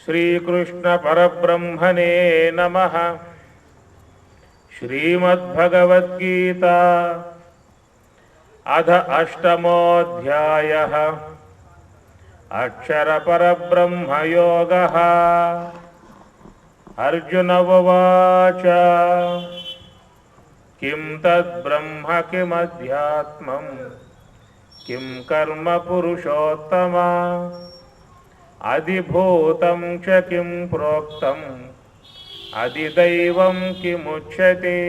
श्रीकृष्ण परब्रह्मणे नमः। श्रीमद्भगवद्गीता अथ अष्टमोऽध्यायः। अक्षर परब्रह्म योगः। अर्जुन उवाच किं तद्ब्रह्म किमध्यात्मं किं कर्म पुरुषोत्तम अधिभूतं च किं प्रोक्तम् अधिदैवं किमुच्यते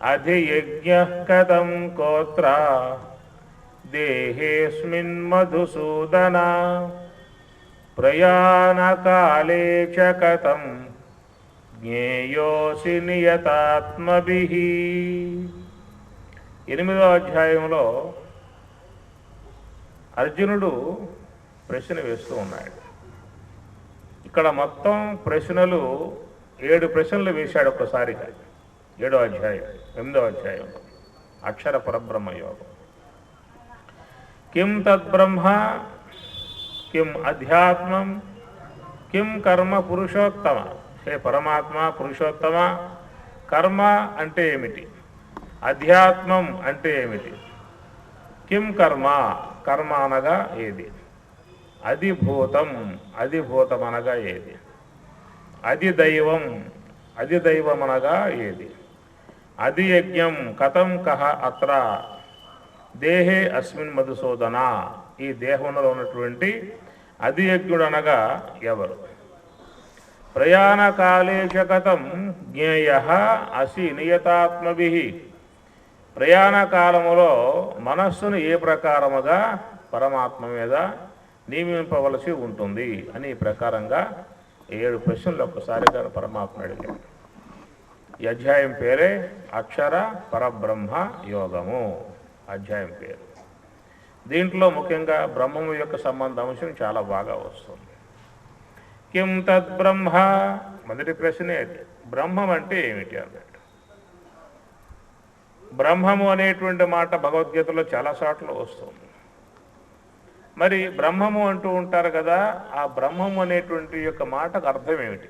अधियज्ञः कथं कोत्र देहेऽस्मिन् मधुसूदन प्रयाणकाले च कथं జ్ఞేయోసి నియతాత్మభిః. 8వ అధ్యాయంలో అర్జునుడు ప్రశ్న వేస్తూ ఉన్నాడు. ఇక్కడ మొత్తం ప్రశ్నలు 7 ప్రశ్నలు వేశాడు ఒక్కసారిగా. 7వ అధ్యాయం 8వ అధ్యాయం అక్షర పరబ్రహ్మ యోగం. కిం తద్బ్రహ్మ కిం అధ్యాత్మం కిం కర్మ పురుషోత్తమ. హే పరమాత్మ పురుషోత్తమ, కర్మ అంటే ఏమిటి, అధ్యాత్మం అంటే ఏమిటి, కిం కర్మ కర్మ అనగా ఏది, అధిభూతం అధిభూతం అనగా ఏది, అధిదైవం అధిదైవం అనగా ఏది, అధియజ్ఞం కథం కహ అత్ర దేహే అస్మిన్ మధుసూదన. ఈ దేహంలో ఉన్నటువంటి అధియజ్ఞుడు అనగా ఎవరు, ప్రయాణకాలే చ కథం జ్ఞేయః అసి నియతాత్మభిః. ప్రయాణ కాలములో మనస్సును ఏ ప్రకారముగా పరమాత్మ మీద నియమింపవలసి ఉంటుంది అని ఈ ప్రకారంగా 7 ప్రశ్నలు ఒక్కసారిగా పరమాత్మ అడిగాడు. ఈ అధ్యాయం పేరే అక్షర పరబ్రహ్మ యోగము అధ్యాయం పేరు. దీంట్లో ముఖ్యంగా బ్రహ్మము యొక్క సంబంధ అంశం చాలా బాగా వస్తుంది. కిం తద్బ్రహ్మ, మొదటి ప్రశ్నే అది. బ్రహ్మం అంటే ఏమిటి అన్నాడు. బ్రహ్మము అనేటువంటి మాట భగవద్గీతలో చాలా సార్లు వస్తుంది. మరి బ్రహ్మము అంటూ ఉంటారు కదా, ఆ బ్రహ్మము అనేటువంటి యొక్క మాటకు అర్థం ఏమిటి?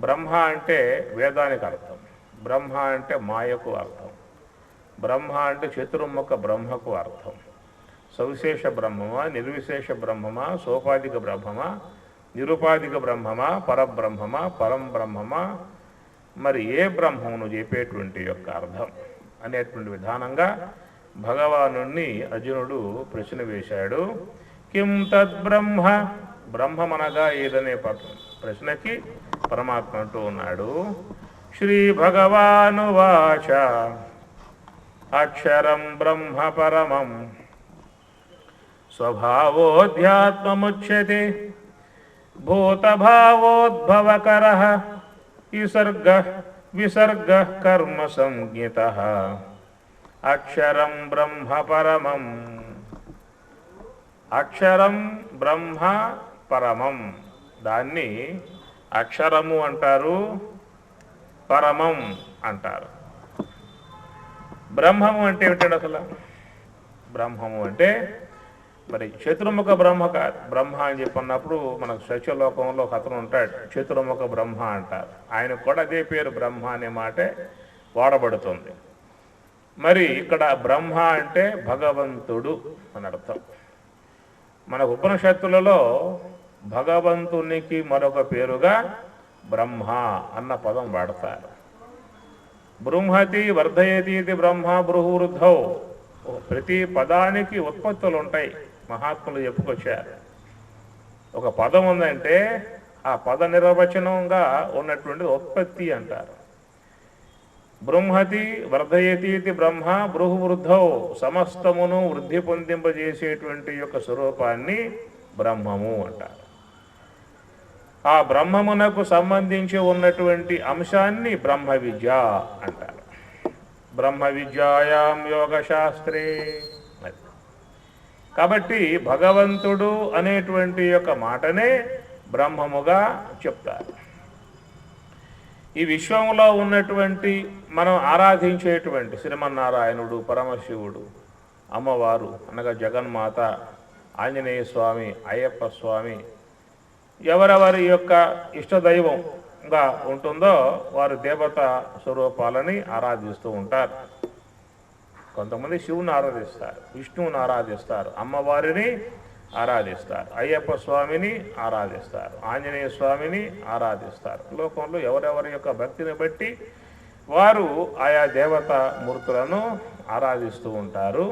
బ్రహ్మ అంటే వేదానికి అర్థం, బ్రహ్మ అంటే మాయకు అర్థం, బ్రహ్మ అంటే చతుర్ముఖ బ్రహ్మకు అర్థం. సవిశేష బ్రహ్మమా, నిర్విశేష బ్రహ్మమా, సోపాధిక బ్రహ్మమా, నిరుపాధిక బ్రహ్మమా, పరబ్రహ్మమా, పరం బ్రహ్మమా, మరి ఏ బ్రహ్మమును చెప్పేటువంటి యొక్క అర్థం అనేటువంటి విధానంగా భగవానుణ్ణి అర్జునుడు ప్రశ్న వేశాడు. కిం తద్బ్రహ్మ, బ్రహ్మమనగా ఏదనే ప్రశ్నకి పరమాత్మ అంటూ ఉన్నాడు. శ్రీ భగవానువాచ అక్షరం బ్రహ్మ పరమం స్వభావోధ్యాత్మముచ్యతే భూతభావోద్భవకరః విసర్గః విసర్గః కర్మ సంజ్ఞితః అక్షరం బ్రహ్మ పరమం. అక్షరం బ్రహ్మ పరమం, దాన్ని అక్షరము అంటారు, పరమం అంటారు. బ్రహ్మము అంటే ఏమిటండి అసలు? బ్రహ్మము అంటే మరి చతుర్ముఖ బ్రహ్మ కాదు. బ్రహ్మ అని చెప్పినప్పుడు మనకు సత్యలోకంలో ఒక అతను ఉంటాడు, చతుర్ముఖ బ్రహ్మ అంటారు. ఆయనకు కూడా అదే పేరు, బ్రహ్మ అనే మాటే వాడబడుతుంది. మరి ఇక్కడ బ్రహ్మ అంటే భగవంతుడు అని అర్థం. మన ఉపనిషత్తులలో భగవంతునికి మరొక పేరుగా బ్రహ్మ అన్న పదం వాడతారు. బృంహతి వర్ధయతి ఇది బ్రహ్మ బృహవృద్ధౌ. ప్రతి పదానికి ఉత్పత్తులు ఉంటాయి, మహాత్ములు చెప్పుకొచ్చారు. ఒక పదం ఉందంటే ఆ పద నిర్వచనంగా ఉన్నటువంటి ఉత్పత్తి అంటారు. బృంహతి వర్ధయతి ఇది బ్రహ్మ బృహవృద్ధౌ, సమస్తమును వృద్ధి పొందింపజేసేటువంటి యొక్క స్వరూపాన్ని బ్రహ్మము అంటారు. ఆ బ్రహ్మమునకు సంబంధించి ఉన్నటువంటి అంశాన్ని బ్రహ్మ విద్య అంటారు. బ్రహ్మ విద్యాయాం యోగశాస్త్రే. కాబట్టి భగవంతుడు అనేటువంటి యొక్క మాటనే బ్రహ్మముగా చెప్తారు. ఈ విశ్వంలో ఉన్నటువంటి మనం ఆరాధించేటువంటి శ్రీమన్నారాయణుడు, పరమశివుడు, అమ్మవారు అనగా జగన్మాత, ఆంజనేయ స్వామి, అయ్యప్ప స్వామి, ఎవరెవరి యొక్క ఇష్టదైవంగా ఉంటుందో వారు దేవత స్వరూపాలని ఆరాధిస్తూ ఉంటారు. కొంతమంది శివుని ఆరాధిస్తారు, విష్ణువుని ఆరాధిస్తారు, అమ్మవారిని ఆరాధిస్తారు, అయ్యప్ప స్వామిని ఆరాధిస్తారు, ఆంజనేయ స్వామిని ఆరాధిస్తారు. లోకంలో ఎవరెవరి యొక్క భక్తిని బట్టి వారు ఆయా దేవతా మూర్తులను ఆరాధిస్తూ ఉంటారు.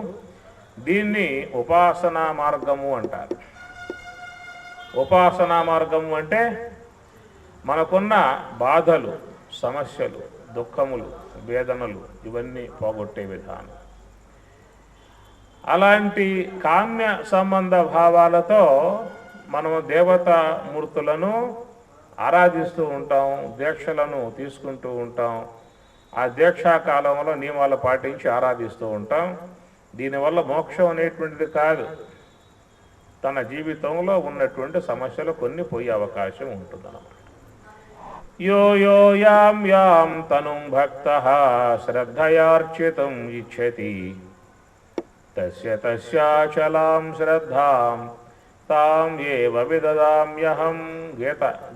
దీన్ని ఉపాసనా మార్గము అంటారు. ఉపాసనా మార్గము అంటే మనకున్న బాధలు, సమస్యలు, దుఃఖములు, వేదనలు ఇవన్నీ పోగొట్టే విధానం. అలాంటి కామ్య సంబంధ భావాలతో మనము దేవతా మూర్తులను ఆరాధిస్తూ ఉంటాం, దీక్షలను తీసుకుంటూ ఉంటాం. ఆ దీక్షా కాలంలో నియమాలు పాటించి ఆరాధిస్తూ ఉంటాం. దీనివల్ల మోక్షం అనేటువంటిది కాదు, తన జీవితంలో ఉన్నటువంటి సమస్యలు కొన్ని పోయే అవకాశం ఉంటుందన్నమాట. యో యో యాం యాం తనుం భక్తః శ్రద్ధయార్చితుం ఇచ్ఛతి తస్య తస్యాచలాం శ్రద్ధాం తాం ఏవ విదదామ్యహం.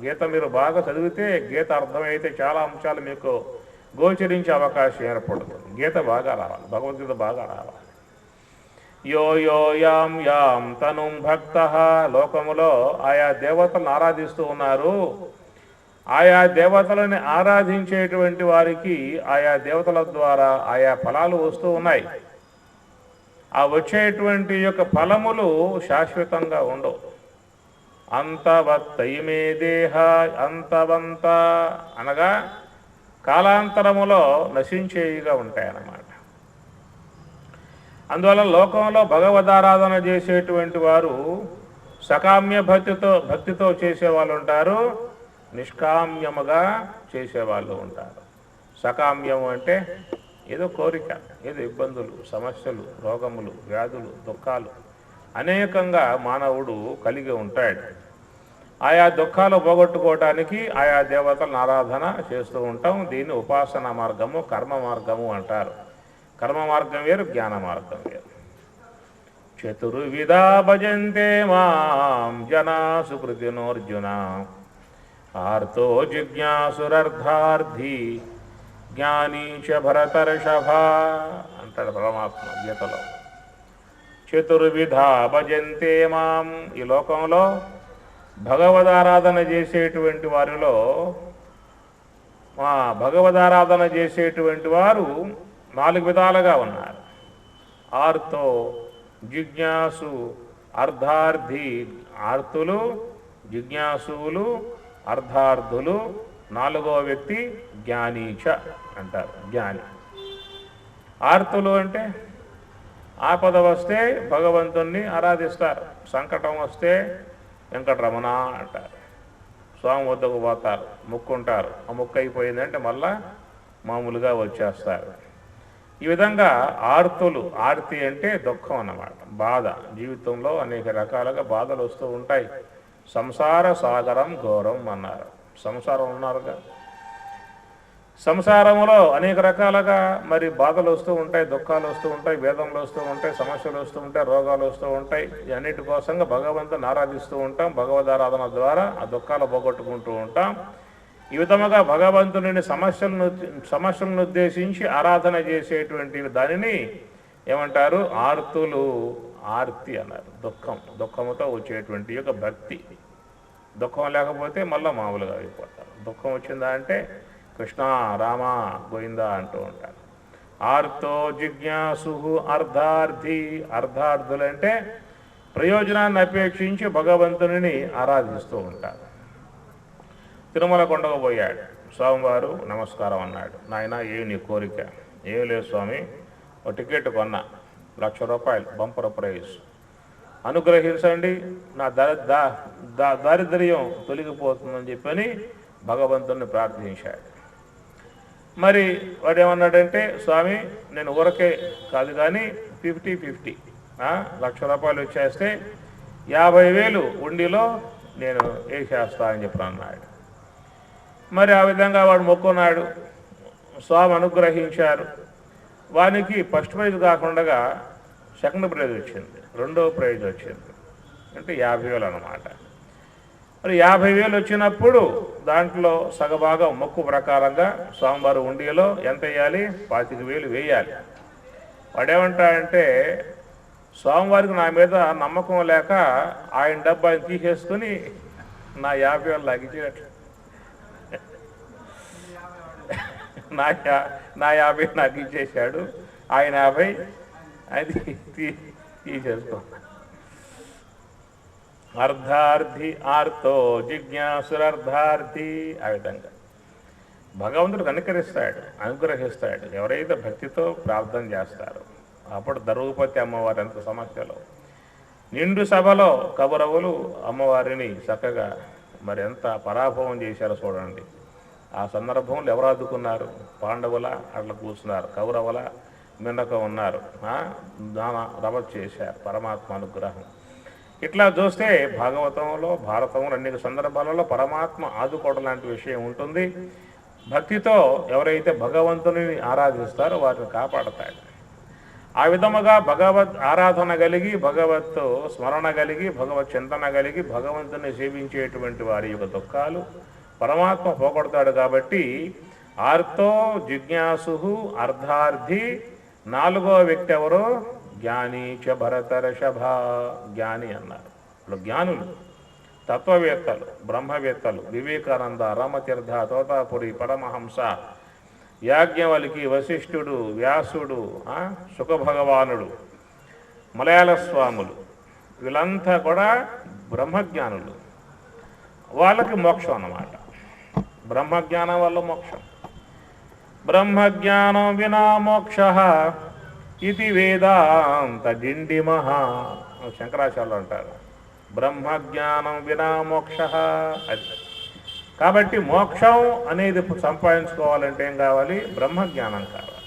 గీత మీరు బాగా చదివితే, గీత అర్థమైతే చాలా అంశాలు మీకు గోచరించే అవకాశం ఏర్పడుతుంది. గీత బాగా రావాలి, భగవద్గీత బాగా రావాలి. యో యో యాం యాం తనుం భక్తః, లోకములో ఆయా దేవతలను ఆరాధిస్తూ ఉన్నారు. ఆయా దేవతలని ఆరాధించేటువంటి వారికి ఆయా దేవతల ద్వారా ఆయా ఫలాలు వస్తూ ఉన్నాయి. ఆ వచ్చేటువంటి యొక్క ఫలములు శాశ్వతంగా ఉండవు. అంతవత్తయిమే దేహ, అంతవంత అనగా కాలాంతరములో నశించేవిగా ఉంటాయన్నమాట. అందువల్ల లోకంలో భగవదారాధన చేసేటువంటి వారు సకామ్య భక్తితో చేసేవాళ్ళు ఉంటారు, నిష్కామ్యముగా చేసేవాళ్ళు ఉంటారు. సకామ్యము అంటే ఏదో కోరిక, ఏదో ఇబ్బందులు, సమస్యలు, రోగములు, వ్యాధులు, దుఃఖాలు అనేకంగా మానవుడు కలిగి ఉంటాడు. ఆయా దుఃఖాలు పోగొట్టుకోవటానికి ఆయా దేవతలను ఆరాధన చేస్తూ ఉంటాం. దీన్ని ఉపాసన మార్గము, కర్మ మార్గము అంటారు. కర్మ మార్గం వేరు, జ్ఞాన మార్గం వేరు. చతుర్విధా భజంతే మాం జనా సుకృతినోర్జున ఆర్తో జిజ్ఞాసురర్థార్థి జ్ఞానీ చ భరతర్షభ అంటాడు పరమాత్మ గీతలో. చతుర్విధా భజంతే మాం, ఈ లోకంలో భగవదారాధన చేసేటువంటి వారిలో భగవదారాధన చేసేటువంటి వారు 4 విధాలుగా ఉన్నారు. ఆర్తో, జిజ్ఞాసు, అర్ధార్థి. ఆర్తులు, జిజ్ఞాసువులు, అర్ధార్థులు. 4వ వ్యక్తి జ్ఞానీచ అంటారు, జ్ఞాని. ఆర్తులు అంటే ఆపద వస్తే భగవంతుణ్ణి ఆరాధిస్తారు, సంకటం వస్తే వెంకటరమణ అంటారు, స్వామి వద్దకు పోతారు, మొక్కుంటారు. ఆ మొక్కు అయిపోయిందంటే మళ్ళా మామూలుగా వచ్చేస్తారు. ఈ విధంగా ఆర్తులు. ఆర్తి అంటే దుఃఖం అన్నమాట, బాధ. జీవితంలో అనేక రకాలుగా బాధలు వస్తూ ఉంటాయి. సంసార సాగరం ఘోరం అన్నారు. సంసారం ఉన్నారుగా, సంసారంలో అనేక రకాలుగా మరి బాధలు వస్తూ ఉంటాయి, దుఃఖాలు వస్తూ ఉంటాయి, వేదనలు వస్తూ ఉంటాయి, సమస్యలు వస్తూ ఉంటాయి, రోగాలు వస్తూ ఉంటాయి. అన్నిటి కోసంగా భగవంతుని ఆరాధిస్తూ ఉంటాం. భగవదారాధన ద్వారా ఆ దుఃఖాలు పోగొట్టుకుంటూ ఉంటాం. ఈ విధముగా భగవంతుని సమస్యలను ఉద్దేశించి ఆరాధన చేసేటువంటి దానిని ఏమంటారు? ఆర్తులు. ఆర్తి అన్నారు. దుఃఖముతో వచ్చేటువంటి యొక్క భక్తి. దుఃఖం లేకపోతే మళ్ళీ మామూలుగా అయిపోతారు. దుఃఖం వచ్చిందా అంటే కృష్ణ రామ గోవిందా అంటూ ఉంటారు. ఆర్తో జిజ్ఞాసు అర్ధార్థి. అర్ధార్థులంటే ప్రయోజనాన్ని అపేక్షించి భగవంతుని ఆరాధిస్తూ ఉంటారు. తిరుమల కొండకు పోయాడు. స్వామివారు నమస్కారం అన్నాడు. నాయన ఏమి నీ కోరిక? ఏం లేదు స్వామి, ఒక టికెట్ కొన్నా, ₹1,00,000 బంపర్ ప్రైజ్, అనుగ్రహించండి, నా దారిద్ర్యం తొలగిపోతుందని చెప్పని భగవంతుని ప్రార్థించాడు. మరి వాడు ఏమన్నాడంటే, స్వామి నేను ఊరకే కాదు కానీ 50-50 ₹1,00,000 వచ్చేస్తే 50,000 ఉండిలో నేను వేసేస్తా అని చెప్పి అన్నాడు. మరి ఆ విధంగా వాడు మొక్కున్నాడు. స్వామి అనుగ్రహించారు. వానికి ఫస్ట్ ప్రైజ్ కాకుండా సెకండ్ ప్రైజ్ వచ్చింది, రెండో ప్రైజ్ వచ్చింది, అంటే 50,000 అన్నమాట. మరి 50,000 వచ్చినప్పుడు దాంట్లో సగభాగం మొక్కు ప్రకారంగా స్వామివారి ఉండిలో ఎంత వేయాలి? 25,000 వేయాలి. వాడేమంటాడంటే స్వామివారికి నా మీద నమ్మకం లేక ఆయన డబ్బు ఆయన తీసేసుకుని నా 50,000 లాగించేటట్లు నా 50 నాకు ఇచ్చేసాడు, ఆయన 50 అది తీసేసుకో. అర్ధార్థి ఆర్తో జిజ్ఞాసురర్ధార్థి. ఆ విధంగా భగవంతుడు అనుగ్రహిస్తాడు ఎవరైతే భక్తితో ప్రార్థన చేస్తారో. అప్పుడు ద్రౌపది అమ్మవారి అంత సమస్యలో నిండు సభలో కౌరవులు అమ్మవారిని చక్కగా మరి ఎంత పరాభవం చేశారో చూడండి. ఆ సందర్భంలో ఎవరు ఆదుకున్నారు? పాండవుల అట్లా కూర్చున్నారు, కౌరవుల మిన్నక ఉన్నారు, దాన రవత్ చేశారు. పరమాత్మ అనుగ్రహం ఇట్లా చూస్తే భాగవతంలో భారతంలో అనేక సందర్భాలలో పరమాత్మ ఆదుకోవడం లాంటి విషయం ఉంటుంది. భక్తితో ఎవరైతే భగవంతుని ఆరాధిస్తారో వారిని కాపాడతాడు. ఆ విధముగా భగవద్ ఆరాధన కలిగి, భగవత్ స్మరణ కలిగి, భగవత్ చింతన కలిగి భగవంతుని సేవించేటువంటి వారి యొక్క దుఃఖాలు పరమాత్మ పోగొడతాడు. కాబట్టి ఆర్తో జిజ్ఞాసు అర్ధార్థి. 4వ వ్యక్తి ఎవరో? జ్ఞాని చ భరతర్షభ. జ్ఞాని అన్నారు. ఇప్పుడు జ్ఞానులు, తత్వవేత్తలు, బ్రహ్మవేత్తలు వివేకానంద, రామతీర్థ, తోతాపురి, పరమహంస, యాజ్ఞవల్కి, వశిష్ఠుడు, వ్యాసుడు, సుఖభగవానుడు, మలయాళ స్వాములు, వీళ్ళంతా కూడా బ్రహ్మజ్ఞానులు. వాళ్ళకి మోక్షం అన్నమాట. బ్రహ్మజ్ఞానం వల్ల మోక్షం. బ్రహ్మజ్ఞానం వినా మోక్ష ఇది వేదాంత డిండిమహ. శంకరాచార్యులు అంటారు బ్రహ్మజ్ఞానం వినా మోక్ష. అది కాబట్టి మోక్షం అనేది సంపాదించుకోవాలంటే ఏం కావాలి? బ్రహ్మజ్ఞానం కావాలి.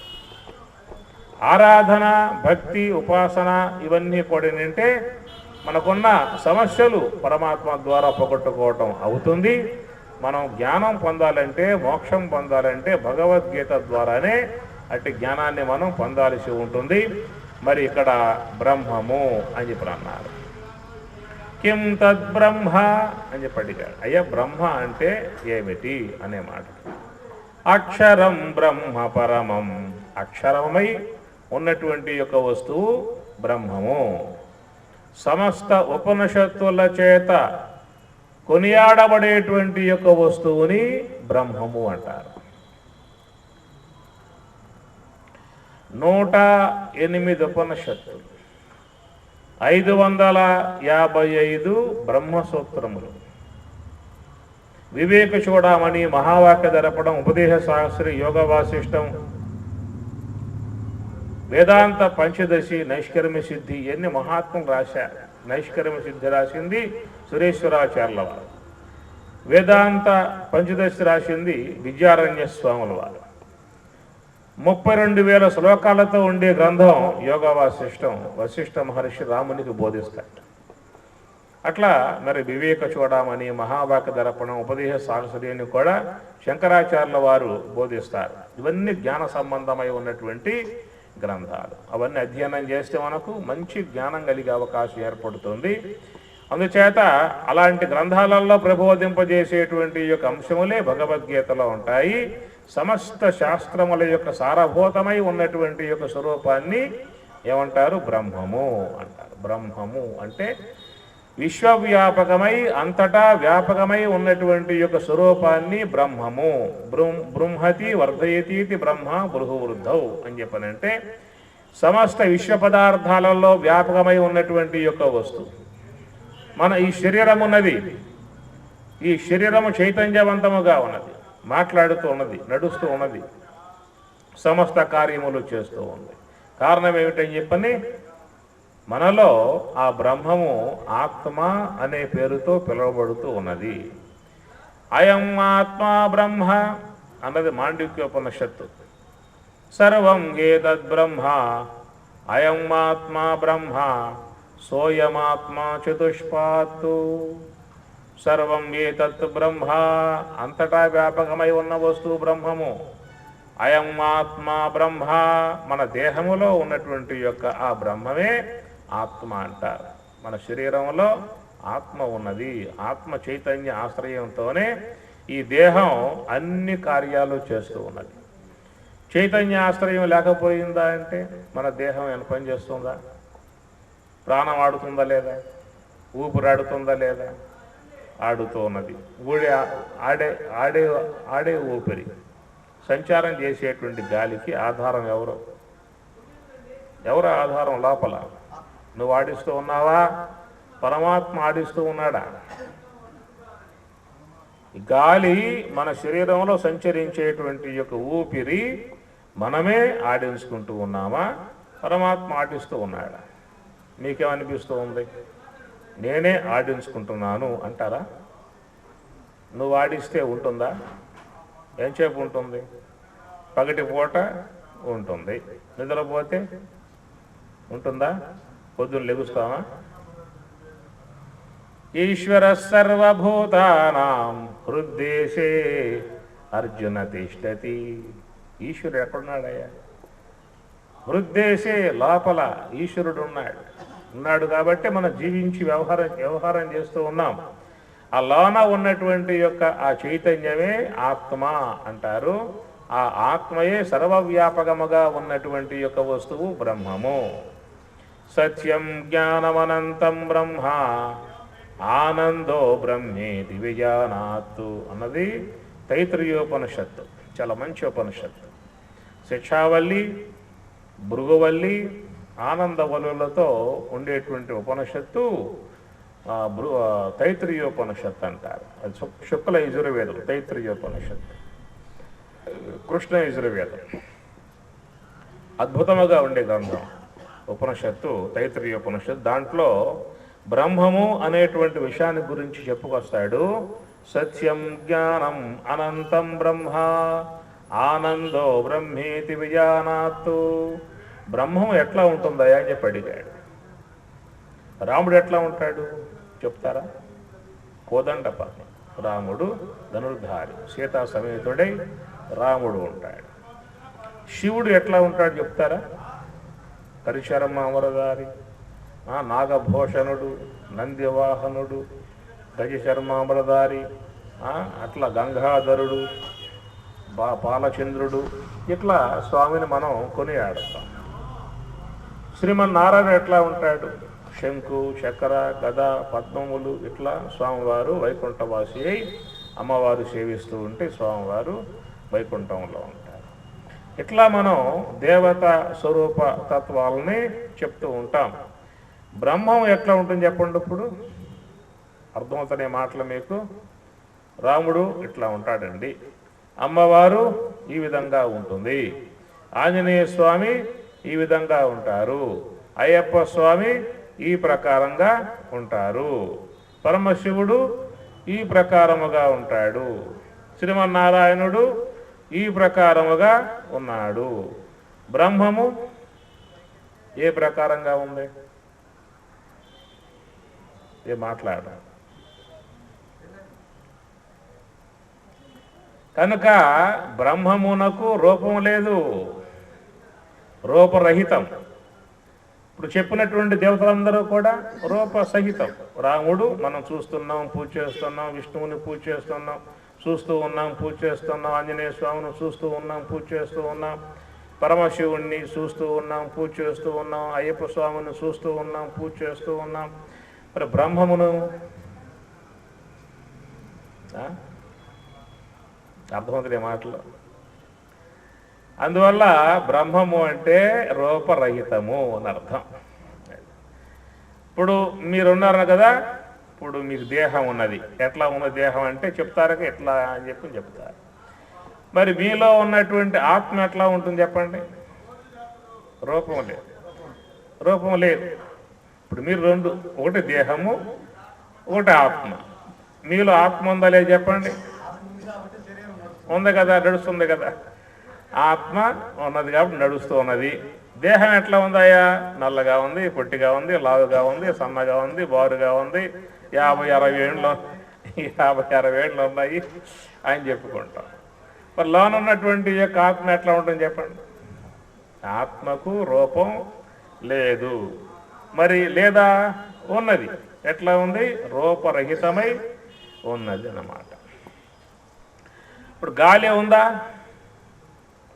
ఆరాధన, భక్తి, ఉపాసన ఇవన్నీ కూడా ఏంటంటే మనకున్న సమస్యలు పరమాత్మ ద్వారా పోగొట్టుకోవటం అవుతుంది. మనం జ్ఞానం పొందాలంటే, మోక్షం పొందాలంటే భగవద్గీత ద్వారానే అట్టి జ్ఞానాన్ని మనం పొందాల్సి ఉంటుంది. మరి ఇక్కడ బ్రహ్మము అని చెప్పి అన్నారు. కిం తద్బ్రహ్మ అని చెప్పి అడిగాడు. అయ్యా బ్రహ్మ అంటే ఏమిటి అనే మాట. అక్షరం బ్రహ్మ పరమం. అక్షరమై ఉన్నటువంటి యొక్క వస్తువు బ్రహ్మము. సమస్త ఉపనిషత్తుల చేత కొనియాడబడేటువంటి యొక్క వస్తువుని బ్రహ్మము అంటారు. 108 ఉపనిషత్తులు, 555 బ్రహ్మసూత్రములు, వివేక చూడమని, మహావాక్య దర్పణం, ఉపదేశ శాస్త్రి, యోగ వాసిష్టం, వేదాంత పంచదశి, నైష్కర్మ్య సిద్ధి ఇవన్నీ మహాత్ములు రాశారు. నైష్కర్మ్య సిద్ధి రాసింది సురేశ్వరాచార్యుల వారు. వేదాంత పంచదశి రాసింది విద్యారణ్య స్వాముల వారు. 32,000 శ్లోకాలతో ఉండే గ్రంథం యోగ వాసిష్టం వశిష్ఠ మహర్షి రామునికి బోధిస్తాడు. అట్లా మరి వివేక చూడమని, మహావాక్య దర్పణం, ఉపదేశ శాస్త్రిని కూడా శంకరాచార్యుల వారు బోధిస్తారు. ఇవన్నీ జ్ఞాన సంబంధమై ఉన్నటువంటి గ్రంథాలు. అవన్నీ అధ్యయనం చేస్తే మనకు మంచి జ్ఞానం కలిగే అవకాశం ఏర్పడుతుంది. అందుచేత అలాంటి గ్రంథాలలో ప్రబోధింపజేసేటువంటి యొక్క అంశములే భగవద్గీతలో ఉంటాయి. సమస్త శాస్త్రముల యొక్క సారభూతమై ఉన్నటువంటి యొక్క స్వరూపాన్ని ఏమంటారు? బ్రహ్మము అంటారు. బ్రహ్మము అంటే విశ్వవ్యాపకమై అంతటా వ్యాపకమై ఉన్నటువంటి యొక్క స్వరూపాన్ని బ్రహ్మము. బృంహతి వర్ధయతీతి బ్రహ్మ బృహవృద్ధౌ అని చెప్పనంటే సమస్త విశ్వ పదార్థాలలో వ్యాపకమై ఉన్నటువంటి యొక్క వస్తువు. మన ఈ శరీరం ఉన్నది, ఈ శరీరము చైతన్యవంతముగా ఉన్నది, మాట్లాడుతూ ఉన్నది, నడుస్తూ ఉన్నది, సమస్త కార్యములు చేస్తూ ఉంది. కారణం ఏమిటని చెప్పని మనలో ఆ బ్రహ్మము ఆత్మ అనే పేరుతో పిలువబడుతూ ఉన్నది. అయం ఆత్మా బ్రహ్మ అన్నది మాండూక్యోపనిషత్తు. సర్వం ఏతద్బ్రహ్మ అయం ఆత్మా బ్రహ్మ సోయమాత్మా చతుష్పాత్తు. సర్వం ఏతత్ బ్రహ్మ అంతటా వ్యాపకమై ఉన్న వస్తువు బ్రహ్మము. అయం ఆత్మా బ్రహ్మ మన దేహములో ఉన్నటువంటి యొక్క ఆ బ్రహ్మమే ఆత్మ అంటారు. మన శరీరంలో ఆత్మ ఉన్నది. ఆత్మ చైతన్య ఆశ్రయంతోనే ఈ దేహం అన్ని కార్యాలు చేస్తూ ఉన్నది. చైతన్య ఆశ్రయం లేకపోయిందా అంటే మన దేహం ఎంత పని చేస్తుందా? ప్రాణం ఆడుతుందా లేదా? ఊపిరాడుతుందా లేదా? ఆడుతూ ఉన్నది. ఆడే ఆడే ఆడే ఊపిరి. సంచారం చేసేటువంటి గాలికి ఆధారం ఎవరు? ఆధారం? లోపల నువ్వు ఆడిస్తూ ఉన్నావా? పరమాత్మ ఆడిస్తూ ఉన్నాడా? గాలి మన శరీరంలో సంచరించేటువంటి యొక్క ఊపిరి మనమే ఆడించుకుంటూ ఉన్నామా? పరమాత్మ ఆడిస్తూ ఉన్నాడా? మీకేమనిపిస్తూ ఉంది? నేనే ఆడించుకుంటున్నాను అంటారా? నువ్వు ఆడిస్తే ఉంటుందా? ఎంతసేపు ఉంటుంది? పగటి పూట ఉంటుంది, నిద్రపోతే ఉంటుందా? పొద్దున్న లెగుస్తామా? ఈశ్వర సర్వభూతానాం హృద్దేశే అర్జున తిష్టతి. ఈశ్వరుడు ఎక్కడున్నాడయ్యా? హృద్దేశే, లోపల ఈశ్వరుడు ఉన్నాడు కాబట్టి మనం జీవించి వ్యవహారం చేస్తూ ఉన్నాం. ఆ లోన ఉన్నటువంటి యొక్క ఆ చైతన్యమే ఆత్మ అంటారు. ఆ ఆత్మయే సర్వవ్యాపకముగా ఉన్నటువంటి యొక్క వస్తువు బ్రహ్మము. సత్యం జ్ఞానమనంతం బ్రహ్మ ఆనందో బ్రహ్మేతి విజానాత్తు అన్నది తైత్రీయోపనిషత్తు. చాలా మంచి ఉపనిషత్తు. శిక్షావల్లి, భృగువల్లి, ఆనందవల్లులతో ఉండేటువంటి ఉపనిషత్తు తైత్రీయోపనిషత్తు అంటారు. అది శుక్ల యజుర్వేదం. తైత్రీయోపనిషత్తు కృష్ణ యజుర్వేదం. అద్భుతముగా ఉండే గ్రంథం ఉపనిషత్తు, తైత్రీయోపనిషత్తు. దాంట్లో బ్రహ్మము అనేటువంటి విషయాన్ని గురించి చెప్పుకొస్తాడు. సత్యం జ్ఞానం అనంతం బ్రహ్మ ఆనందో బ్రహ్మేతి విజానాత్తు. బ్రహ్మం ఎట్లా ఉంటుందయా అని చెప్పి అడిగాడు. రాముడు ఎట్లా ఉంటాడు చెప్తారా? కోదండపాణి. రాముడు ధనుర్ధారి, సీతా సమేతుడై రాముడు ఉంటాడు. శివుడు ఎట్లా ఉంటాడు చెప్తారా? కరిశర్మామరధారి, నాగభూషణుడు, నందివాహనుడు, గజశర్మామరధారి, అట్లా గంగాధరుడు, పాలచంద్రుడు, ఇట్లా స్వామిని మనం కొనియాడతాం. శ్రీమన్నారాయణ ఎట్లా ఉంటాడు? శంకు, చక్ర, గద, పద్మములు, ఇట్లా స్వామివారు వైకుంఠవాసి అయి అమ్మవారు సేవిస్తూ ఉంటే స్వామివారు వైకుంఠంలో ఉంటారు. ఇట్లా మనం దేవత స్వరూప తత్వాలని చెప్తూ ఉంటాం. బ్రహ్మం ఎట్లా ఉంటుంది చెప్పండి. ఇప్పుడు అర్థమవుతున్న మాటలు మీకు. రాముడు ఇట్లా ఉంటాడండి, అమ్మవారు ఈ విధంగా ఉంటుంది, ఆంజనేయ స్వామి ఈ విధంగా ఉంటారు, అయ్యప్ప స్వామి ఈ ప్రకారంగా ఉంటారు, పరమశివుడు ఈ ప్రకారముగా ఉంటాడు, శ్రీమన్నారాయణుడు ఈ ప్రకారముగా ఉన్నాడు. బ్రహ్మము ఏ ప్రకారంగా ఉంది? ఏ మాట్లాడ. కనుక బ్రహ్మమునకు రూపం లేదు, రూపరహితం. ఇప్పుడు చెప్పినటువంటి దేవతలందరూ కూడా రూపసహితం. రాముడు మనం చూస్తున్నాం, పూజ చేస్తున్నాం, విష్ణువుని పూజ చేస్తున్నాం, చూస్తూ ఉన్నాం, పూజ చేస్తున్నాం, ఆంజనేయ స్వామిని చూస్తూ ఉన్నాం, పూజ చేస్తూ ఉన్నాం, పరమశివుణ్ణి చూస్తూ ఉన్నాం, పూజ చేస్తూ ఉన్నాం, అయ్యప్ప స్వామిని చూస్తూ ఉన్నాం, పూజ చేస్తూ ఉన్నాం. మరి బ్రహ్మమును అర్థమవుతుంది మాటలు. అందువల్ల బ్రహ్మము అంటే రూపరహితము అని అర్థం. ఇప్పుడు మీరున్నారు కదా, ఇప్పుడు మీకు దేహం ఉన్నది. ఎట్లా ఉన్న దేహం అంటే చెప్తారు, ఎట్లా అని చెప్పి చెప్తారు. మరి మీలో ఉన్నటువంటి ఆత్మ ఎట్లా ఉంటుంది చెప్పండి? రూపం లేదు, రూపం లేదు. ఇప్పుడు మీరు రెండు, ఒకటి దేహము, ఒకటి ఆత్మ. మీలో ఆత్మ ఉందా లేదు చెప్పండి? ఉంది కదా, నడుస్తుంది కదా. ఆత్మ ఉన్నది కాబట్టి నడుస్తూ ఉన్నది. దేహం ఎట్లా ఉందాయా? నల్లగా ఉంది, పొట్టిగా ఉంది, లావుగా ఉంది, సన్నగా ఉంది, బారుగా ఉంది, 50-60 ఏళ్ళు ఉన్నాయి అని చెప్పుకుంటాం. మరి లోన ఉన్నటువంటి యొక్క ఆత్మ ఎట్లా ఉంటుంది చెప్పండి? ఆత్మకు రూపం లేదు. మరి లేదా? ఉన్నది. ఎట్లా ఉంది? రూపరహితమై ఉన్నది అన్నమాట. ఇప్పుడు గాలి ఉందా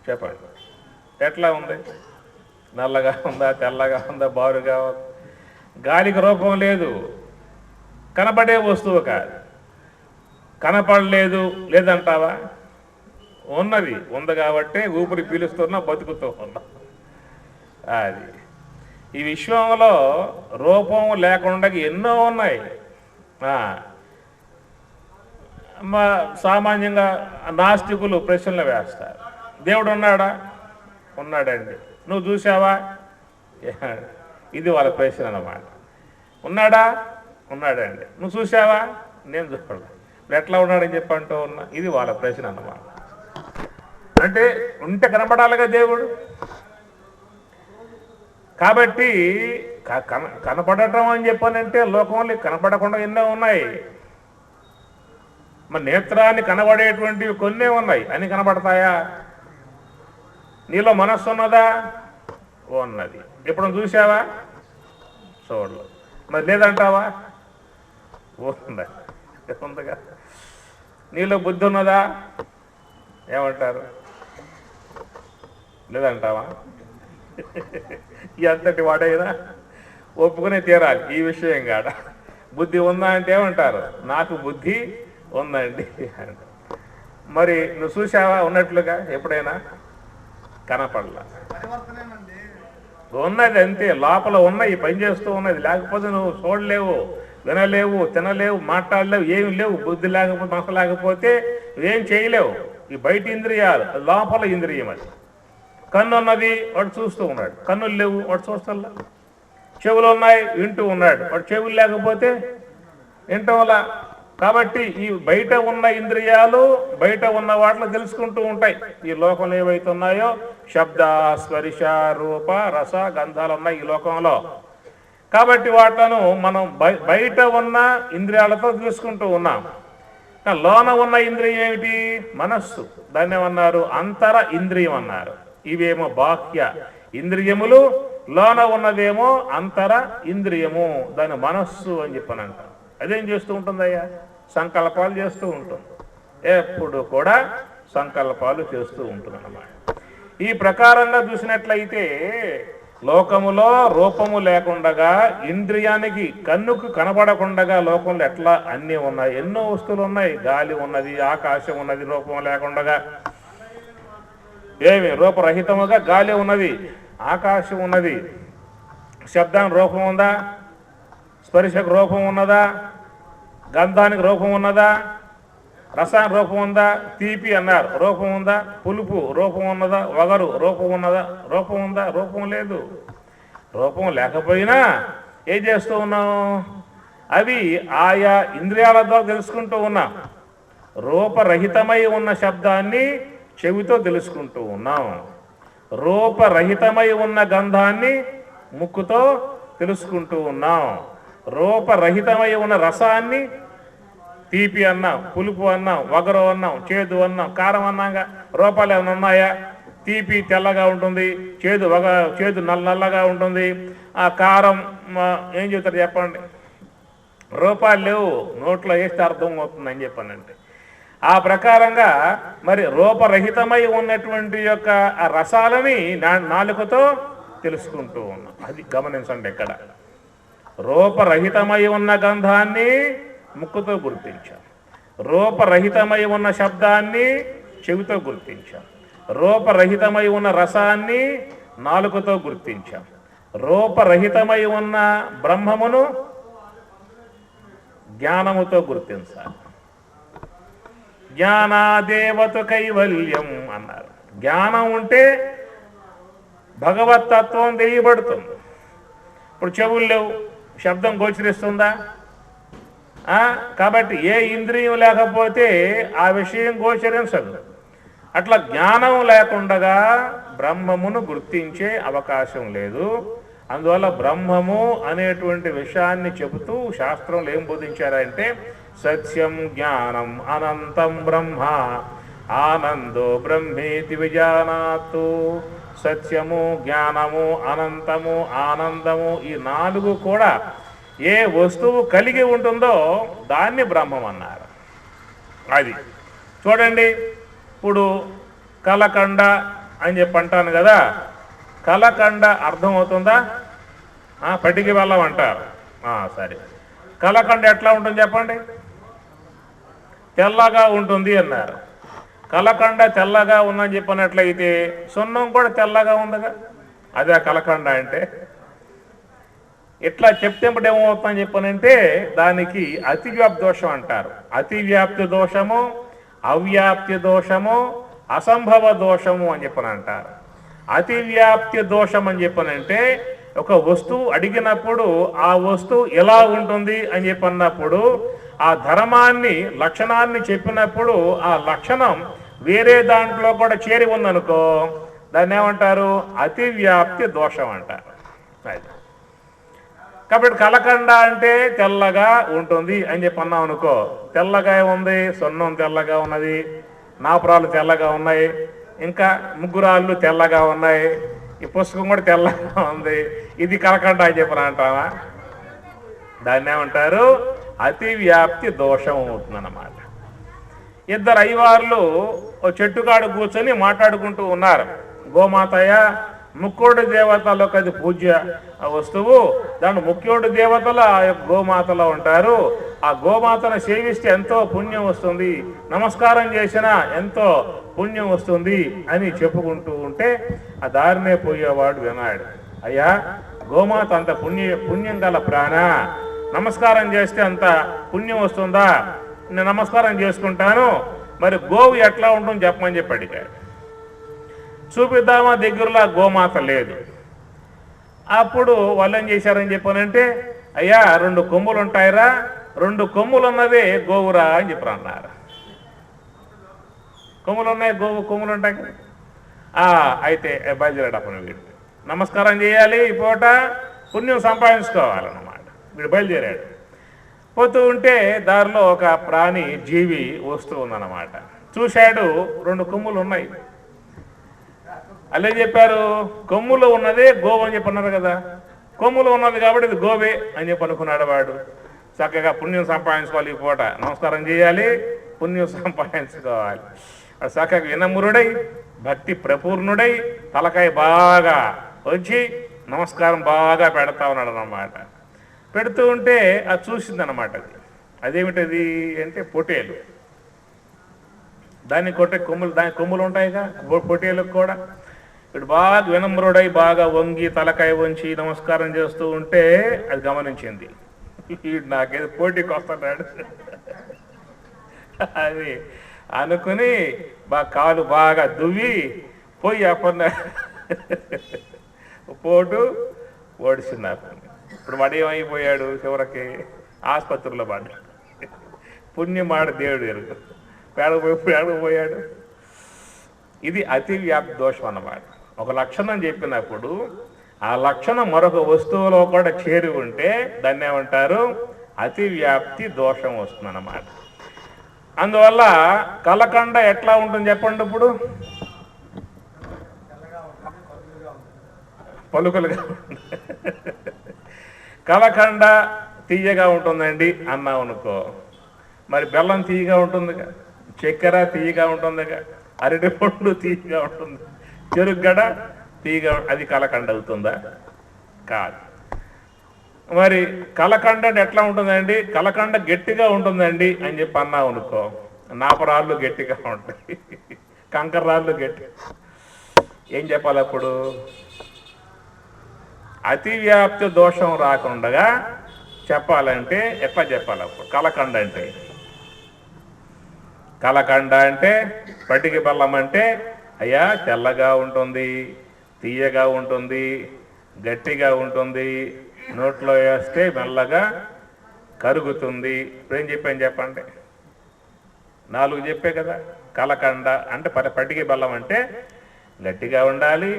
చెప్పండి, ఎట్లా ఉంది? నల్లగా ఉందా, తెల్లగా ఉందా, బారుగా? గాలికి రూపం లేదు, కనపడే వస్తువు కాదు. కనపడలేదు లేదంటావా? ఉన్నది, ఉంది కాబట్టి ఊపిరి పీలుస్తున్నా, బతుకుతూ ఉన్నా. అది ఈ విశ్వంలో రూపం లేకుండా ఎన్నో ఉన్నాయి. సామాన్యంగా నాస్తికులు ప్రశ్నలు వేస్తారు. దేవుడు ఉన్నాడా? ఉన్నాడండి. నువ్వు చూసావా? ఇది వాళ్ళ ప్రశ్న అన్నమాట. ఉన్నాడా? ఉన్నాడండి. నువ్వు చూసావా? నేను చూడలేదు. ఇప్పుడు ఎట్లా ఉన్నాడని చెప్పంటూ ఉన్నా. ఇది వాళ్ళ ప్రశ్న అన్నమాట. అంటే ఉంటే కనపడాలిగా దేవుడు. కాబట్టి కనపడటం అని చెప్పానంటే లోకంలో కనపడకుండా ఎన్నో ఉన్నాయి. మన నేత్రాన్ని కనబడేటువంటివి కొన్నే ఉన్నాయి. అన్ని కనబడతాయా? నీలో మనస్సు ఉన్నదా? ఉన్నది. ఇప్పుడు చూసావా? చూడలేదు. మరి లేదంటావా? ఉందిగా. నీలో బుద్ధి ఉన్నదా? ఏమంటారు? లేదంటావా? ఎంతటి వాడైనా ఒప్పుకునే తీరాలి ఈ విషయం కాడ. బుద్ధి ఉందా అంటే ఏమంటారు? నాకు బుద్ధి ఉందండి అంట. మరి నువ్వు చూసావా ఉన్నట్లుగా? ఎప్పుడైనా కనపడలా. ఉన్నది అంతే, లోపల ఉన్నాయి, పనిచేస్తూ ఉన్నది. లేకపోతే నువ్వు చూడలేవు, వినలేవు, తినలేవు, మాట్లాడలేవు, ఏమి లేవు. బుద్ధి లేకపోతే, మనసు లేకపోతే నువ్వేం చేయలేవు. ఈ బయట ఇంద్రియాలు, లోపల ఇంద్రియం. అది కన్ను ఉన్నది, వాడు చూస్తూ ఉన్నాడు. కన్నులు లేవు, వాడు చూస్తల్లా. చెవులు ఉన్నాయి, వింటూ ఉన్నాడు. వాడు చెవులు లేకపోతే వింటం వల్ల. కాబట్టి ఈ బయట ఉన్న ఇంద్రియాలు బయట ఉన్న వాటిలో తెలుసుకుంటూ ఉంటాయి. ఈ లోకంలో ఏవైతే ఉన్నాయో శబ్ద, స్పర్శ, రూప, రస, గంధాలు ఉన్నాయి ఈ లోకంలో. కాబట్టి వాటిను మనం బయట ఉన్న ఇంద్రియాలతో తెలుసుకుంటూ ఉన్నాం. లోన ఉన్న ఇంద్రియం ఏమిటి? మనస్సు. దాన్ని ఏమన్నారు? అంతర ఇంద్రియం అన్నారు. ఇవేమో బాహ్య ఇంద్రియములు, లోన ఉన్నదేమో అంతర ఇంద్రియము, దాని మనస్సు అని చెప్పనంట. అదేం చేస్తూ ఉంటుందయ్యా? సంకల్పాలు చేస్తూ ఉంటుంది. ఎప్పుడు కూడా సంకల్పాలు చేస్తూ ఉంటుంది అన్నమాట. ఈ ప్రకారంగా చూసినట్లయితే లోకములో రూపము లేకుండగా, ఇంద్రియానికి కన్నుకు కనబడకుండగా లోకంలో ఎట్లా అన్నీ ఉన్నాయి. ఎన్నో వస్తువులు ఉన్నాయి. గాలి ఉన్నది, ఆకాశం ఉన్నది, రూపం లేకుండగా. ఏమి రూపరహితముగా గాలి ఉన్నది, ఆకాశం ఉన్నది. శబ్దానికి రూపం ఉందా? స్పర్శకు రూపం ఉన్నదా? గంధానికి రూపం ఉన్నదా? రసానికి రూపం ఉందా? తీపి అన్నారు, రూపం ఉందా? పులుపు రూపం ఉన్నదా? వగరు రూపం ఉన్నదా? రూపం ఉందా? రూపం లేదు. రూపం లేకపోయినా ఏం చేస్తూ ఉన్నాం? అవి ఆయా ఇంద్రియాల ద్వారా తెలుసుకుంటూ ఉన్నాం. రూపరహితమై ఉన్న శబ్దాన్ని చెవితో తెలుసుకుంటూ ఉన్నాం. రూపరహితమై ఉన్న గంధాన్ని ముక్కుతో తెలుసుకుంటూ ఉన్నాం. రూపరహితమై ఉన్న రసాన్ని తీపి అన్నాం, పులుపు అన్నాం, వగరు అన్నాం, చేదు అన్నాం, కారం అన్నాగా. రూపాలు ఏమైనా ఉన్నాయా? తీపి తెల్లగా ఉంటుంది, చేదు నల్లగా ఉంటుంది. ఆ కారం ఏం చెప్తారు చెప్పండి? రూపాలు లేవు, నోట్లో వేస్తే అర్థం అవుతుందని చెప్పానంటే. ఆ ప్రకారంగా మరి రూపరహితమై ఉన్నటువంటి యొక్క ఆ రసాలని నాలుకతో తెలుసుకుంటూ ఉన్నాం. అది గమనించండి. ఇక్కడ రూపరహితమై ఉన్న గంధాన్ని ముక్కుతో గుర్తించాం. రూపరహితమై ఉన్న శబ్దాన్ని చెవితో గుర్తించాం. రూపరహితమై ఉన్న రసాన్ని నాలుకతో గుర్తించాం. రూపరహితమై ఉన్న బ్రహ్మమును జ్ఞానముతో గుర్తించాలి. జ్ఞానాదేవత కైవల్యం అన్నారు. జ్ఞానం ఉంటే భగవత్తత్వం తెలియబడుతుంది. ఇప్పుడు చెవులు లేవు, శబ్దం గోచరిస్తుందా? కాబట్టి ఏ ఇంద్రియం లేకపోతే ఆ విషయం గోచరించదు. అట్లా జ్ఞానం లేకుండా బ్రహ్మమును గుర్తించే అవకాశం లేదు. అందువల్ల బ్రహ్మము అనేటువంటి విషయాన్ని చెబుతూ శాస్త్రంలో ఏం బోధించారంటే సత్యం జ్ఞానం అనంతం బ్రహ్మ ఆనందో బ్రహ్మేతి విజానాతు. సత్యము, జ్ఞానము, అనంతము, ఆనందము, ఈ నాలుగు కూడా ఏ వస్తువు కలిగి ఉంటుందో దాన్ని బ్రహ్మం అన్నారు. అది చూడండి, ఇప్పుడు కలకండ అని చెప్పి అంటాను కదా, కలకండ అర్థమవుతుందా? పటికి బెల్లం అంటారు. సరే, కలకండ ఎట్లా ఉంటుంది చెప్పండి? తెల్లగా ఉంటుంది అన్నారు. కలకండ తెల్లగా ఉందని చెప్పినట్లయితే సున్నం కూడా తెల్లగా ఉందిగా, అదే కలకండ అంటే. ఇట్లా చెప్తే ఏమవుతుందని చెప్పనంటే దానికి అతివ్యాప్తి దోషం అంటారు. అతివ్యాప్తి దోషము, అవ్యాప్తి దోషము, అసంభవ దోషము అని చెప్పని అంటారు. అతివ్యాప్తి దోషం అని చెప్పనంటే ఒక వస్తువు అడిగినప్పుడు ఆ వస్తువు ఎలా ఉంటుంది అని చెప్పన్నప్పుడు ఆ ధర్మాన్ని లక్షణాన్ని చెప్పినప్పుడు ఆ లక్షణం వేరే దాంట్లో కూడా చేరి ఉందనుకో దాన్ని ఏమంటారు? అతివ్యాప్తి దోషం అంటారు. కాబట్టి కలకండ అంటే తెల్లగా ఉంటుంది అని చెప్పి అన్నాం అనుకో, తెల్లగా ఉంది, సున్నం తెల్లగా ఉన్నది, నాపురాలు తెల్లగా ఉన్నాయి, ఇంకా ముగ్గురాళ్ళు తెల్లగా ఉన్నాయి, ఈ పుస్తకం కూడా తెల్లగా ఉంది, ఇది కలకండ అని చెప్పిన అంటావా? దాన్ని ఏమంటారు? అతివ్యాప్తి దోషం అవుతుందన్నమాట. ఇద్దరు అయ్యవార్లు ఓ చెట్టుకాడు కూర్చొని మాట్లాడుకుంటూ ఉన్నారు. గోమాతయ్య ముక్కోడి దేవతలకు అది పూజ్య వస్తువు, దాని ముఖ్యోడి దేవతలు ఆ యొక్క గోమాతలో ఉంటారు. ఆ గోమాతను సేవిస్తే ఎంతో పుణ్యం వస్తుంది, నమస్కారం చేసినా ఎంతో పుణ్యం వస్తుంది అని చెప్పుకుంటూ ఉంటే ఆ దారినే పోయేవాడు వినాడు. అయ్యా, గోమాత అంత పుణ్యం గల ప్రాణ, నమస్కారం చేస్తే అంత పుణ్యం వస్తుందా? నేను నమస్కారం చేసుకుంటాను, మరి గోవు ఎట్లా ఉంటుందని చెప్పమని చెప్పి అడిగాడు. చూపిద్దామా, దగ్గరలో గోమాత లేదు. అప్పుడు వాళ్ళు ఏం చేశారని చెప్పానంటే, అయ్యా 2 కొమ్ములు ఉంటాయిరా, 2 కొమ్ములు ఉన్నదే గోవురా అని చెప్పి అన్నారు. కొమ్ములు ఉన్నాయి, కొమ్ములు ఉంటాయి. అయితే బయలుదేరాడు. వీడు నమస్కారం చేయాలి, ఈ పూట పుణ్యం సంపాదించుకోవాలన్నమాట. వీడు బయలుదేరాడు. పోతూ ఉంటే దారిలో ఒక ప్రాణి జీవి వస్తూ ఉందన్నమాట. చూశాడు, 2 కొమ్ములు ఉన్నాయి. అల్లే చెప్పారు, కొమ్ములో ఉన్నదే గోవు అని చెప్పన్నారు కదా, కొమ్ములో ఉన్నది కాబట్టి ఇది గోవే అని చెప్పి అనుకున్నాడు వాడు. చక్కగా పుణ్యం సంపాదించుకోవాలి, ఈ పూట నమస్కారం చేయాలి, పుణ్యం సంపాదించుకోవాలి. చక్కగా వినమ్రుడై భక్తి ప్రపూర్ణుడై తలకాయ బాగా వచ్చి నమస్కారం బాగా పెడతా ఉన్నాడు అన్నమాట. పెడుతూ ఉంటే అది చూసిందన్నమాట. అదేమిటది అంటే పొటేలు. దాన్ని కొట్టే కొమ్ములు ఉంటాయిగా పొటేలకు కూడా. ఇప్పుడు బాగా వినమ్రుడై బాగా వంగి తలకాయ వంచి నమస్కారం చేస్తూ ఉంటే అది గమనించింది. వీడు నాకేదో పోటీకి వస్తున్నాడు అది అనుకుని కాలు బాగా దువ్వి పోయి అప్పన్న పోటు ఓడిస్తున్నారు. ఇప్పుడు వాడు ఏమైపోయాడు? చివరికి ఆసుపత్రిలో పడ్డాడు. పుణ్యమాడ దేవుడు ఎరుగు పేడపోయాడు. ఇది అతివ్యాప్తి దోషం అన్నమాట. ఒక లక్షణం చెప్పినప్పుడు ఆ లక్షణం మరొక వస్తువులో కూడా చేరి ఉంటే దాన్ని ఏమంటారు? అతివ్యాప్తి దోషం వస్తుందన్నమాట. అందువల్ల కలకండ ఎట్లా ఉంటుంది చెప్పండి. ఇప్పుడు పలుకలుగా కలకండ తీయగా ఉంటుందండి అన్నావు అనుకో, మరి బెల్లం తీయగా ఉంటుందిగా, చక్కెర తీయగా ఉంటుందిగా, అరటి పండు తీయగా ఉంటుంది, చెరుగడ తీయగా, అది కలకండ అవుతుందా? కాదు. మరి కలకండ ఎట్లా ఉంటుందండి? కలకండ గట్టిగా ఉంటుందండి అని చెప్పి అన్నావు అనుకో, నాపరాళ్ళు గట్టిగా ఉంటాయి, కంకర్రాళ్ళు గట్టి. ఏం చెప్పాలి అప్పుడు? అతివ్యాప్తి దోషం రాకుండా చెప్పాలంటే ఎట్లా చెప్పాలి అప్పుడు? కలకండ అంటే పటికి బెల్లం అంటే అయ్యా తెల్లగా ఉంటుంది, తీయగా ఉంటుంది, గట్టిగా ఉంటుంది, నోట్లో వేస్తే మెల్లగా కరుగుతుంది. ఇప్పుడేం చెప్పండి? 4 చెప్పే కదా. కలకండ అంటే పటికి బెల్లం అంటే గట్టిగా ఉండాలి,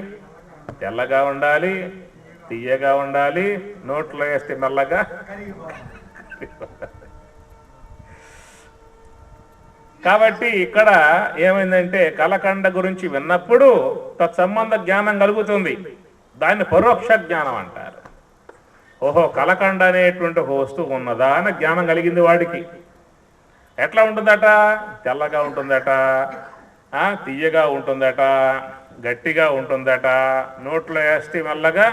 తెల్లగా ఉండాలి, తీయగా ఉండాలి, నోట్లో వేస్తే మెల్లగా. కాబట్టి ఇక్కడ ఏమైందంటే కలకండ గురించి విన్నప్పుడు తత్సంబంధ జ్ఞానం కలుగుతుంది. దాన్ని పరోక్ష జ్ఞానం అంటారు. ఓహో కలకండ అనేటువంటి ఒక వస్తువు ఉన్నదా అని జ్ఞానం కలిగింది వాడికి. ఎట్లా ఉంటుందట? తెల్లగా ఉంటుందట, తియ్యగా ఉంటుందట, గట్టిగా ఉంటుందట, నోట్లో వేస్తే మెల్లగా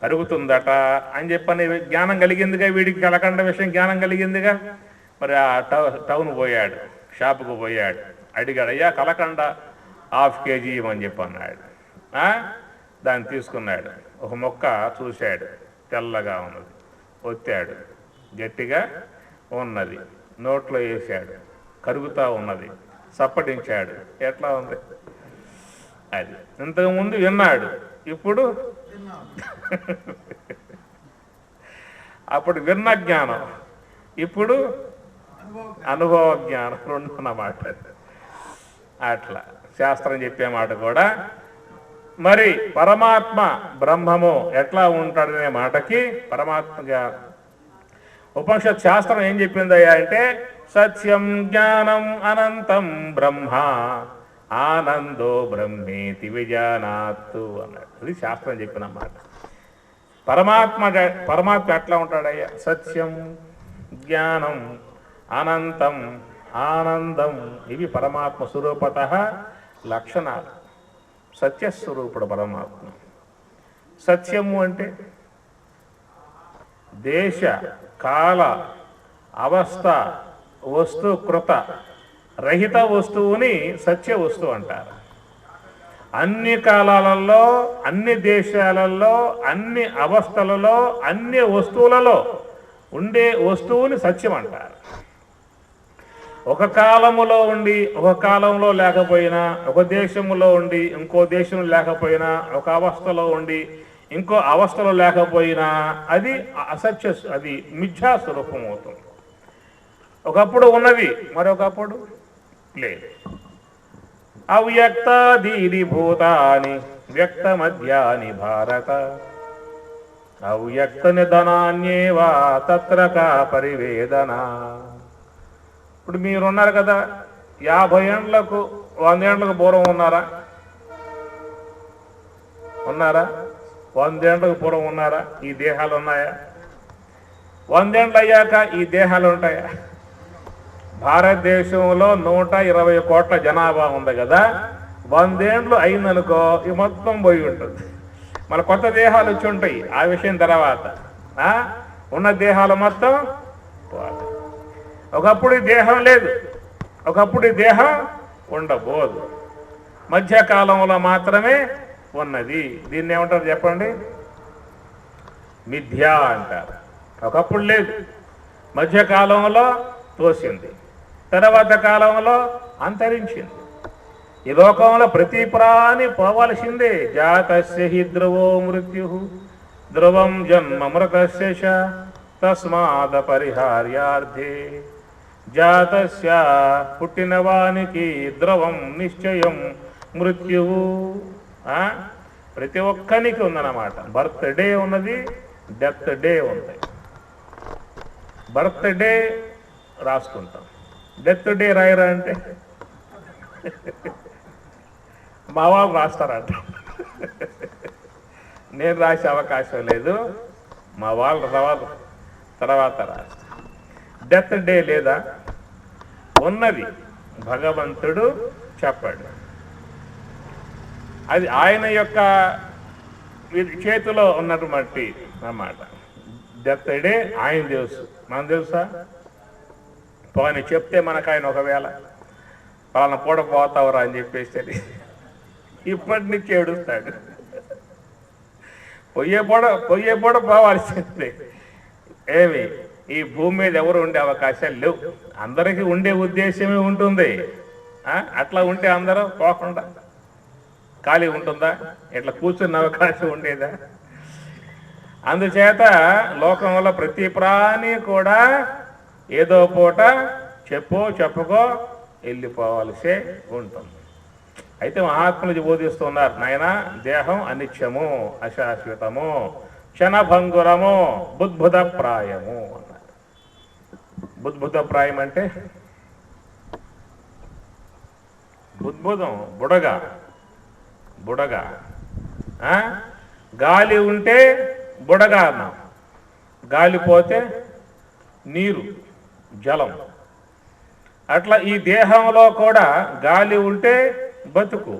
కరుగుతుందట అని చెప్పని జ్ఞానం కలిగిందిగా వీడికి. కలకండ విషయం జ్ఞానం కలిగిందిగా. మరి ఆ టౌన్ పోయాడు, షాపుకు పోయాడు, అడిగాడు, అయ్యా కలకండ ½ కేజీ ఇవ్వమని చెప్పి అన్నాడు. దాన్ని తీసుకున్నాడు, ఒక మొక్క చూశాడు, తెల్లగా ఉన్నది, ఒత్తాడు, గట్టిగా ఉన్నది, నోట్లో వేసాడు, కరుగుతూ ఉన్నది, సప్పటించాడు, ఎట్లా ఉంది అది. ఇంతకుముందు విన్నాడు, ఇప్పుడు అప్పుడు విన్న జ్ఞానం, ఇప్పుడు అనుభవ జ్ఞానం రెండు అన్నమాట. అట్లా శాస్త్రం చెప్పే మాట కూడా. మరి పరమాత్మ బ్రహ్మము ఎట్లా ఉంటాడనే మాటకి పరమాత్మగా ఉపనిషత్ శాస్త్రం ఏం చెప్పిందయ్యా అంటే, సత్యం జ్ఞానం అనంతం బ్రహ్మ ఆనందో బ్రహ్మేతి విజానాత్తు అన్నాడు. అది శాస్త్రం చెప్పిన మాట. పరమాత్మ ఎట్లా ఉంటాడయ్యా? సత్యం జ్ఞానం అనంతం ఆనందం, ఇవి పరమాత్మ స్వరూపత లక్షణాలు. సత్యస్వరూపుడు పరమాత్మ. సత్యము అంటే దేశ కాల అవస్థ వస్తుకృత రహిత వస్తువుని సత్య వస్తువు అంటారు. అన్ని కాలాలలో, అన్ని దేశాలలో, అన్ని అవస్థలలో, అన్ని వస్తువులలో ఉండే వస్తువుని సత్యం అంటారు. ఒక కాలములో ఉండి ఒక కాలంలో లేకపోయినా, ఒక దేశములో ఉండి ఇంకో దేశం లేకపోయినా, ఒక అవస్థలో ఉండి ఇంకో అవస్థలో లేకపోయినా అది అసత్య, అది మిథ్యా స్వరూపం అవుతుంది. ఒకప్పుడు ఉన్నది, మరొకప్పుడు లేదు. అవ్యక్తాదీని భూతాని వ్యక్త మధ్యాని భారత అవ్యక్త నిధనాన్యేవా తత్ర కా పరివేదన. ఇప్పుడు మీరున్నారు కదా, 50 ఏండ్లకు 100 ఏండ్లకు పూర్వం ఉన్నారా? 100 ఏండ్లకు పూర్వం ఉన్నారా? ఈ దేహాలు ఉన్నాయా? 100 ఏండ్లు అయ్యాక ఈ దేహాలు ఉంటాయా? భారతదేశంలో 120 కోట్ల జనాభా ఉంది కదా, 100 ఏండ్లు అయిందనుకో ఈ మొత్తం పోయి ఉంటుంది. మళ్ళీ కొత్త దేహాలు వచ్చి ఉంటాయి, ఆ విషయం తర్వాత. ఉన్న దేహాలు మొత్తం పోవాలి. ఒకప్పుడు ఈ దేహం లేదు, ఒకప్పుడు ఈ దేహం ఉండబోదు, మధ్యకాలంలో మాత్రమే ఉన్నది. దీన్ని ఏమంటారు చెప్పండి? మిథ్యా అంటారు. ఒకప్పుడు లేదు, మధ్యకాలంలో తోసింది, తర్వాత కాలంలో అంతరించింది. ఈ లోకంలో ప్రతి ప్రాణి పోవలసిందే. జాతస్య హి ధ్రువో మృత్యు ధ్రువం జన్మ మృతస్య తస్మాద పరిహార్యార్థే. జాతస్య పుట్టిన వానికి ధ్రువం నిశ్చయం మృత్యువు. ప్రతి ఒక్కరికి ఉందన్నమాట. బర్త్డే ఉన్నది, డెత్ డే ఉంది. బర్త్డే రాసుకుంటాం, డెత్ డే రాయరా అంటే మా వాళ్ళు రాస్తారంట. నేను రాసే అవకాశం లేదు, మా వాళ్ళు తర్వాత రాస్తారు. డెత్ డే లేదా? ఉన్నది, భగవంతుడు చెప్పాడు. అది ఆయన యొక్క చేతిలో ఉన్నటువంటి అన్నమాట. డెత్ డే ఆయన తెలుసు, మనం తెలుసా? పోనీ చెప్తే మనకు ఆయన ఒకవేళ వాళ్ళని పూడపోతావురా అని చెప్పేసి ఇప్పటి నుంచి ఏడుస్తాడు. పొయ్యే పూట పోవాల్సిందే. ఏమి ఈ భూమి మీద ఎవరు ఉండే అవకాశాలు లేవు. అందరికీ ఉండే ఉద్దేశమే ఉంటుంది. అట్లా ఉంటే అందరూ పోకుండా ఖాళీ ఉంటుందా? ఇట్లా కూర్చున్న అవకాశం ఉండేదా? అందుచేత లోకంలో ప్రతి ప్రాణి కూడా ఏదో పూట చెప్పుకో వెళ్ళిపోవాల్సే ఉంటుంది. అయితే మహాత్ములు బోధిస్తున్నారు, నాయన దేహం అనిత్యము, అశాశ్వతము, క్షణభంగురము, బుద్భుతప్రాయము అన్నారు. బుద్భుతప్రాయం అంటే బుద్భుతం, బుడగ. గాలి ఉంటే బుడగ అన్నాం, గాలి పోతే నీరు, జలం. అట్లా ఈ దేహంలో కూడా గాలి ఉంటే బతుకు,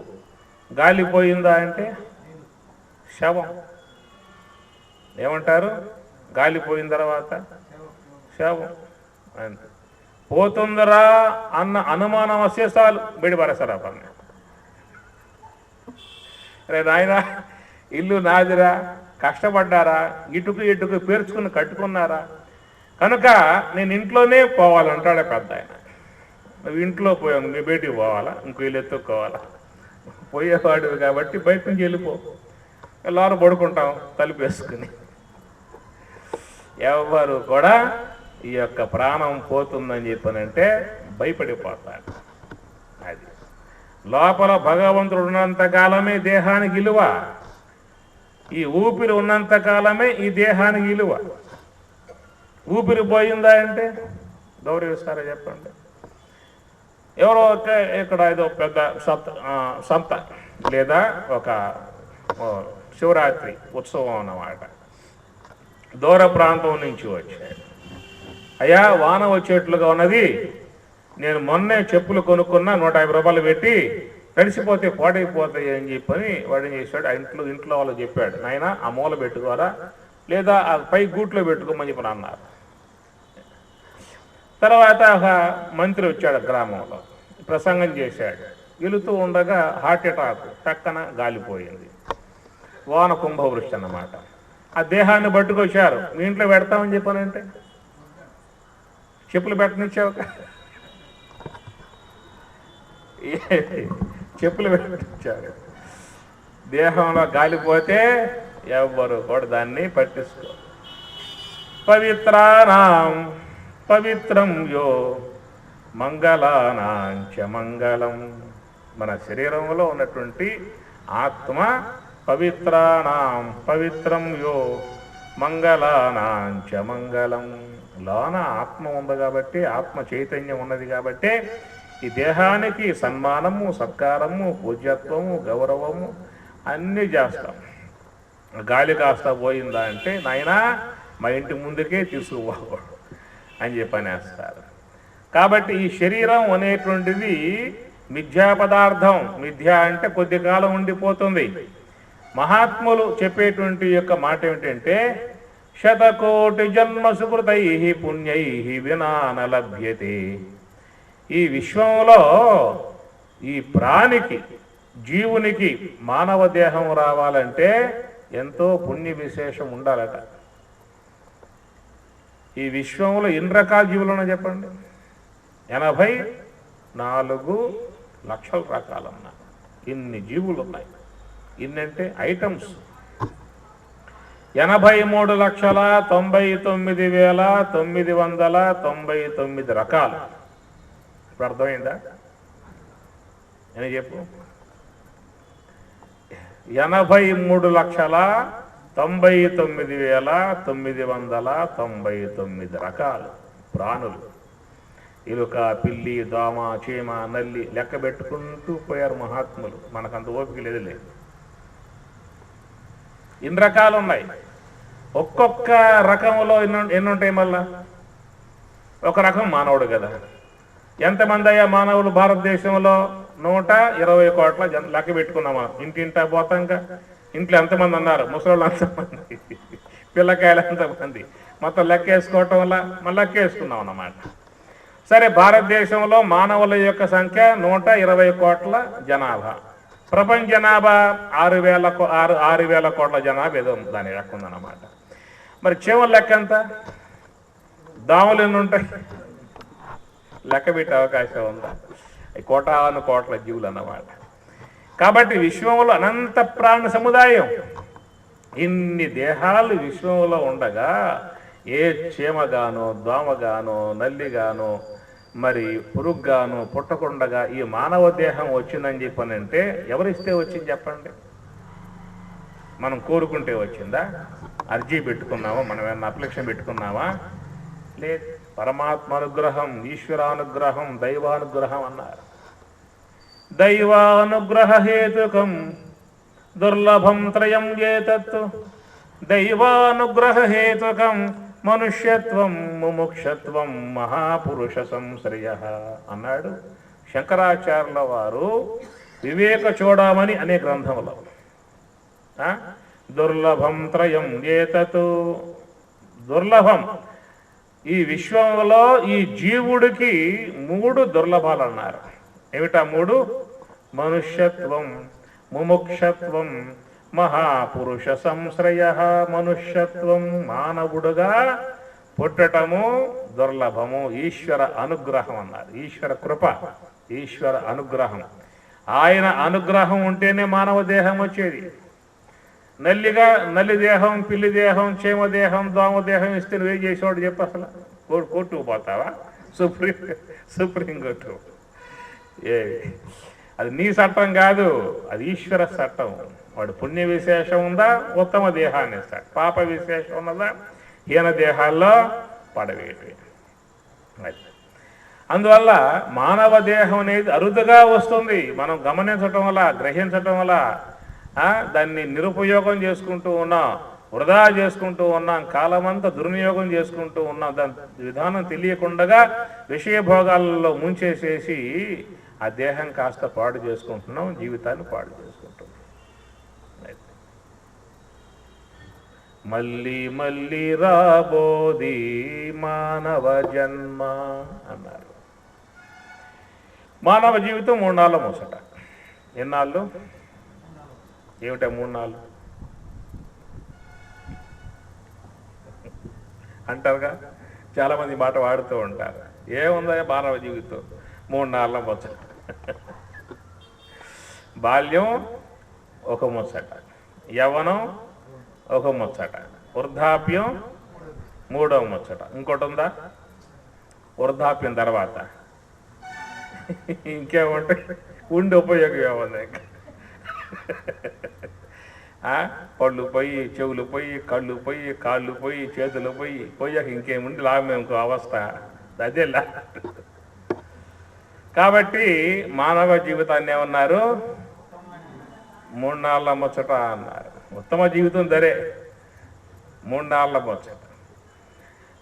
గాలి పోయిందా అంటే శవం. ఏమంటారు? గాలి పోయిన తర్వాత శవం అంతే. పోతుందరా అన్న అనుమానం వస్తే చాలు బయటపడేస్తారు ఆ పని. రే నాయన, ఇల్లు నాదిరా, కష్టపడ్డారా, ఇటుకు పేర్చుకుని కట్టుకున్నారా, కనుక నేను ఇంట్లోనే పోవాలంటాడే పెద్ద ఆయన. నువ్వు ఇంట్లో పోయావు, నీ బయటికి పోవాలా, ఇంకో ఇల్లు ఎత్తుక్కోవాలా? పోయేవాడు కాబట్టి బయట నుంచి వెళ్ళిపో, లోన పడుకుంటాం తలుపేసుకుని. ఎవరు కూడా ఈ యొక్క ప్రాణం పోతుందని చెప్పనంటే భయపడిపోతాడు. అది లోపల భగవంతుడు ఉన్నంతకాలమే దేహానికి విలువ, ఈ ఊపిరి ఉన్నంతకాలమే ఈ దేహానికి విలువ. ఊపిరి పోయిందా అంటే గౌరవిస్తారా చెప్పండి? ఎవరో ఇక్కడ ఏదో పెద్ద సంత లేదా ఒక శివరాత్రి ఉత్సవం అన్నమాట, దూర ప్రాంతం నుంచి వచ్చాడు. అయ్యా, వాన వచ్చేట్లుగా ఉన్నది, నేను మొన్నే చెప్పులు కొనుక్కున్నా, 150 రూపాయలు పెట్టి, తడిసిపోతే పాడైపోతాయి అని చెప్పని వాడు ఏం చేశాడు, ఆ ఇంట్లో వాళ్ళు చెప్పాడు, నాయన ఆ మూల పెట్టుకోరా, లేదా ఆ పై గూట్లో పెట్టుకోమని చెప్పని అన్నారు. తర్వాత ఒక మంత్రి వచ్చాడు, గ్రామంలో ప్రసంగం చేశాడు. వెళుతూ ఉండగా హార్ట్ అటాక్, టక్కన గాలిపోయింది. వాన కుంభవృష్టి అన్నమాట. ఆ దేహాన్ని పట్టుకొచ్చారు, మీ ఇంట్లో పెడతామని చెప్పానంటే చెప్పులు పెట్టనిచ్చావు, చెప్పులు పెట్టనిచ్చారు. దేహంలో గాలిపోతే ఎవ్వరు కూడా దాన్ని పట్టించుకో. పవిత్రానాం పవిత్రం యో మంగళానాంచ మంగళం. మన శరీరంలో ఉన్నటువంటి ఆత్మ పవిత్రానాం పవిత్రం యో మంగళానాంచ మంగళం. లోన ఆత్మ ఉంది కాబట్టి, ఆత్మ చైతన్యం ఉన్నది కాబట్టి ఈ దేహానికి సన్మానము, సత్కారము, పూజ్యత్వము, గౌరవము అన్నీ చేస్తాం. గాలి కాస్త పోయిందా అంటే నాయనా మా ఇంటి ముందుకే తీసుకుపోకూడదు అని చెప్పనేస్తారు. కాబట్టి ఈ శరీరం అనేటువంటిది మిథ్యా పదార్థం. మిథ్య అంటే కొద్ది కాలం ఉండిపోతుంది. మహాత్ములు చెప్పేటువంటి యొక్క మాట ఏమిటంటే, శతకోటి జన్మ సుకృతై పుణ్యై వినా న లభ్యతే. ఈ విశ్వంలో ఈ ప్రాణికి, జీవునికి మానవ దేహం రావాలంటే ఎంతో పుణ్య విశేషం ఉండాలట. ఈ విశ్వంలో ఎన్ని రకాల జీవులు ఉన్నాయో చెప్పండి? 84 లక్షల రకాలన్నా. ఇన్ని జీవులు ఉన్నాయి. ఇన్నంటే ఐటమ్స్ 83,99,999 రకాలు. ఇప్పుడు అర్థమైందా? అని చెప్పు. 83,99,999 రకాలు ప్రాణులు. ఇలుక, పిల్లి, దోమ, చీమ, నల్లి లెక్క పెట్టుకుంటూ పోయారు మహాత్ములు. మనకంత ఓపిక లేదులే. ఇన్ని రకాలు ఉన్నాయి. ఒక్కొక్క రకంలో ఎన్ని ఉంటాయి? మళ్ళా ఒక రకం మానవుడు కదా. ఎంతమంది అయ్యా మానవులు భారతదేశంలో? 120 కోట్ల లెక్క పెట్టుకున్నాం మనం. ఇంటింటా పోతాంక ఇంట్లో ఎంతమంది అన్నారు? ముసలోళ్ళు అంతమంది, పిల్లకాయలు ఎంతమంది, మొత్తం లెక్క వేసుకోవటం వల్ల మనం లెక్క వేసుకున్నాం అన్నమాట. సరే, భారతదేశంలో మానవుల యొక్క సంఖ్య 120 కోట్ల జనాభా. ప్రపంచ జనాభా 6,000 కోట్ల జనాభా ఏదో దాని లెక్క ఉందన్నమాట. మరి చీమల లెక్క ఎంత? దోమలు ఎన్ని ఉంటాయి? లెక్క పెట్టే అవకాశం ఉందా? కోటాను కోట్ల జీవులు అన్నమాట. కాబట్టి విశ్వంలో అనంత ప్రాణ సముదాయం. ఇన్ని దేహాలు విశ్వంలో ఉండగా ఏ చీమగానో, దోమగానో, నల్లిగానో, మరి పురుగుగాను పుట్టకుండగా ఈ మానవ దేహం వచ్చిందని చెప్పనంటే ఎవరిస్తే వచ్చింది చెప్పండి? మనం కోరుకుంటే వచ్చిందా? అర్జీ పెట్టుకున్నావా? మనం ఏమన్నా అప్లికేషన్ పెట్టుకున్నావా? లేదు. పరమాత్మ అనుగ్రహం, ఈశ్వరానుగ్రహం, దైవానుగ్రహం అన్నారు. దైవానుగ్రహ హేతుకం దుర్లభం త్రయం ఏతత్. దైవానుగ్రహ హేతుకం మనుష్యత్వం ముముక్షత్వం మహాపురుష సంశ్రయ అన్నాడు శంకరాచార్యుల వారు వివేక చూడమని అనే గ్రంథంలో. దుర్లభం త్రయం ఏతత్, దుర్లభం ఈ విశ్వంలో ఈ జీవుడికి 3 దుర్లభాలు అన్నారు. ఏమిటా 3? మనుష్యత్వం ముముక్షత్వం మహాపురుష సంశ్రయ. మనుష్యత్వం మానవుడుగా పుట్టటము దుర్లభము, ఈశ్వర అనుగ్రహం అన్నారు. ఈశ్వర కృప, ఈశ్వర అనుగ్రహం. ఆయన అనుగ్రహం ఉంటేనే మానవ దేహం వచ్చేది. నల్లి దేహం, పిల్లి దేహం, చేమ దేహం, దోమ దేహం ఇస్తే నువ్వేం చేసేవాడు చెప్పు? అసలు కోర్టుకు పోతావా? సుప్రీంకోర్టు. అది నీ చట్టం కాదు, అది ఈశ్వర చట్టం. వాడు పుణ్య విశేషం ఉందా ఉత్తమ దేహాన్ని ఇస్తాడు, పాప విశేషం ఉన్నదా హీన దేహాల్లో పడవేటి. అందువల్ల మానవ దేహం అనేది అరుదుగా వస్తుంది. మనం గమనించటం వల్ల, గ్రహించటం వల్ల దాన్ని నిరుపయోగం చేసుకుంటూ ఉన్నాం, వృధా చేసుకుంటూ ఉన్నాం, కాలమంతా దుర్వినియోగం చేసుకుంటూ ఉన్నాం. దాని విధానం తెలియకుండా విషయభోగాలలో ముంచేసేసి ఆ దేహం కాస్త పాడు చేసుకుంటున్నాం, జీవితాన్ని పాడు చేసుకుంటున్నాం. మళ్ళీ మళ్ళీ రాబోది మానవ జన్మ అన్నారు. మానవ జీవితం 3 నాళ్ళ ముసట. ఎన్నాళ్ళు? ఏమిటా 3 నాళ్ళు అంటారుగా, చాలామంది మాట వాడుతూ ఉంటారు. ఏముందా మానవ జీవితం? 3 నాళ్ళ ముచ్చట. బాల్యం ఒక ముచ్చట, యవ్వనం ఒక ముచ్చట, వృద్ధాప్యం 3వ ముచ్చట. ఇంకోటి ఉందా? వృద్ధాప్యం తర్వాత ఇంకేముంటే ఉండి ఉపయోగం ఏముంది? పళ్ళు పోయి, చెవులు పోయి, కళ్ళు పోయి, కాళ్ళు పోయి, చేతులు పోయాక ఇంకేముండి లాభం? ఇంకో అవస్థ అదేలా. కాబట్టి మానవ జీవితాన్ని ఏమన్నారు? 3 నాళ్ళ ముచ్చట అన్నారు. ఉత్తమ జీవితం ధరే 3 నాళ్ళ ముచ్చట.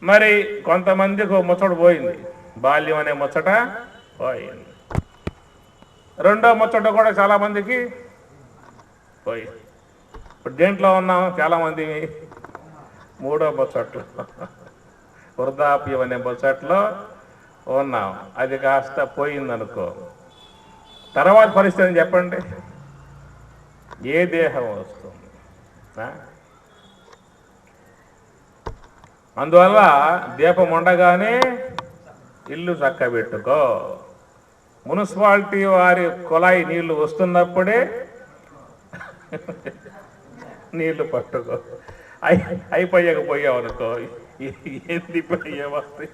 మరి కొంతమందికి ముచ్చట పోయింది, బాల్యం అనే ముచ్చట పోయింది. 2వ ముచ్చట కూడా చాలామందికి పోయింది. ఇప్పుడు దేంట్లో ఉన్నాం చాలామంది? 3వ ముచ్చట్లో, వృద్ధాప్యం అనే ముచ్చట్లో ఉన్నాం. అది కాస్త పోయిందనుకో, తర్వాత పరిస్థితి చెప్పండి. ఏ దేహం వస్తుంది? అందువల్ల దీపం ఉండగానే ఇల్లు చక్కబెట్టుకో. మున్సిపాలిటీ వారి కుళాయి నీళ్లు వస్తున్నప్పుడే నీళ్లు పట్టుకో. అయిపోయావు అనుకో, ఏంది వస్తాయి?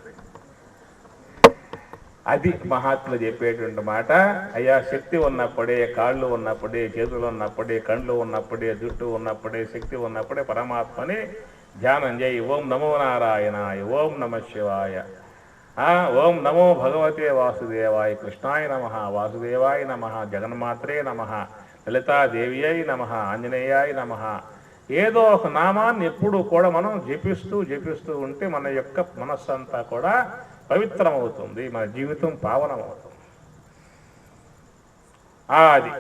అది మహాత్ములు చెప్పేటువంటి మాట. అయ్యా, శక్తి ఉన్నప్పుడే, కాళ్ళు ఉన్నప్పుడే, చేతులు ఉన్నప్పుడే, కండ్లు ఉన్నప్పుడే, జుట్టు ఉన్నప్పుడే, శక్తి ఉన్నప్పుడే పరమాత్మని ధ్యానం చేయి. ఓం నమో నారాయణాయ, ఓం నమ శివాయ, ఓం నమో భగవతే వాసుదేవాయ, కృష్ణాయ నమ, వాసుదేవాయ నమ, జగన్మాత్రే నమ, లలితాదేవి అయి నమ, ఆంజనేయాయ నమ. ఏదో ఒక నామాన్ని ఎప్పుడూ కూడా మనం జపిస్తూ ఉంటే మన యొక్క మనస్సు అంతా కూడా పవిత్రమవుతుంది, మన జీవితం పావనమవుతుంది. అది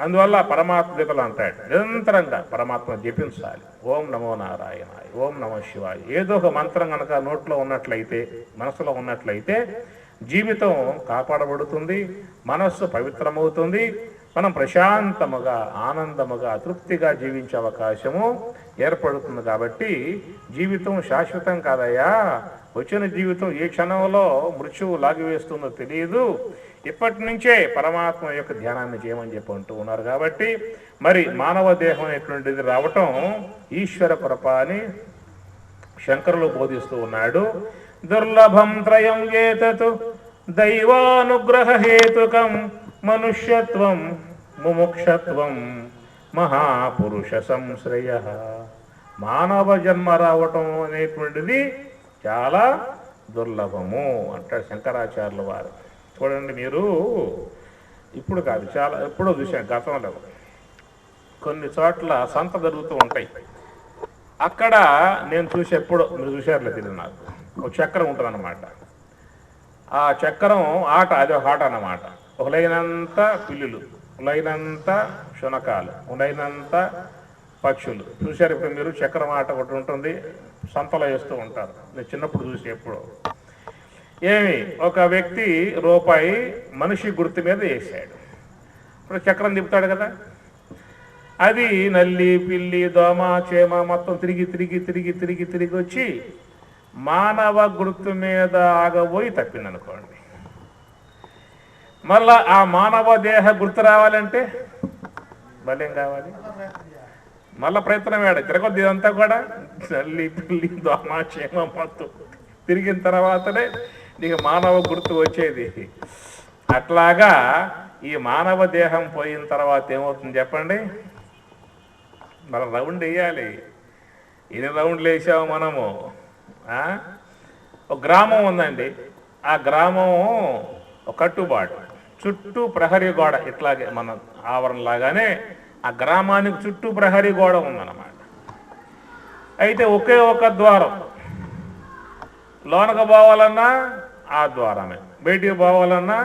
అందువల్ల పరమాత్మ గీతలు అంటాడు, నిరంతరంగా పరమాత్మ జపించాలి. ఓం నమో నారాయణాయ, ఓం నమ శివాయ. ఏదో ఒక మంత్రం కనుక నోట్లో ఉన్నట్లయితే, మనసులో ఉన్నట్లయితే జీవితం కాపాడబడుతుంది, మనస్సు పవిత్రమవుతుంది, మనం ప్రశాంతముగా, ఆనందముగా, తృప్తిగా జీవించే అవకాశము ఏర్పడుతుంది. కాబట్టి జీవితం శాశ్వతం కాదయ్యా, వచ్చిన జీవితం ఏ క్షణంలో మృత్యువు లాగివేస్తుందో తెలియదు. ఇప్పటి నుంచే పరమాత్మ యొక్క ధ్యానాన్ని చేయమని చెప్పి అంటూ ఉన్నారు. కాబట్టి మరి మానవ దేహం అనేటువంటిది రావటం ఈశ్వర కృప అని శంకరులు బోధిస్తూ ఉన్నాడు. దుర్లభం త్రయం ఏతత్ దైవానుగ్రహ హేతుకం మనుష్యత్వం ముముక్షత్వం మహాపురుష సంశ్రయ. మానవ జన్మ రావటం అనేటువంటిది చాలా దుర్లభము అంటాడు శంకరాచార్యుల వారు. చూడండి, మీరు ఇప్పుడు కాదు, చాలా ఎప్పుడో చూశాను గతంలో. కొన్ని చోట్ల సంత జరుగుతూ ఉంటాయి. అక్కడ నేను చూసి ఎప్పుడు మీరు చూసారులే తెలియదు నాకు, ఒక చక్రం ఉంటుందన్నమాట. ఆ చక్రం ఆట, అది ఒక ఆట అన్నమాట. ఒక లైనంత పిల్లులు, లైనంత శునకాలు, లైనంత పక్షులు. చూశారు ఇప్పుడు మీరు? చక్రం ఆట ఒకటి ఉంటుంది, సంతలో వేస్తూ ఉంటారు. నేను చిన్నప్పుడు చూసి ఎప్పుడు. ఏమి, ఒక వ్యక్తి రూపాయి మనిషి గుర్తు మీద వేసాడు. ఇప్పుడు చక్రం తిప్పుతాడు కదా, అది నల్లి, పిల్లి, దోమ, చేమ మొత్తం తిరిగి తిరిగి తిరిగి తిరిగి తిరిగి వచ్చి మానవ గుర్తు మీద ఆగబోయి తప్పిందనుకోండి. మళ్ళా ఆ మానవ దేహ గుర్తు రావాలంటే భలేం కావాలి, మళ్ళా ప్రయత్నం వేడ తిరగొద్దు. ఇదంతా కూడా నల్లి, పిల్లి, దోమ, చేమ మొత్తం తిరిగిన తర్వాతనే నీకు మానవ గుర్తు వచ్చేది. అట్లాగా ఈ మానవ దేహం పోయిన తర్వాత ఏమవుతుంది చెప్పండి? మనం రౌండ్ వేయాలి. ఎన్ని రౌండ్లు వేసాము మనము? ఒక గ్రామం ఉందండి, ఆ గ్రామం ఒక కట్టుబాటు, చుట్టూ ప్రహరీ గోడ, ఇట్లాగే మన ఆవరణ లాగానే ఆ గ్రామానికి చుట్టూ ప్రహరీ గోడ ఉందన్నమాట. అయితే ఒకే ఒక ద్వారం, లోనకు పోవాలన్నా ఆ ద్వారమే, బయటికి పోవాలన్నా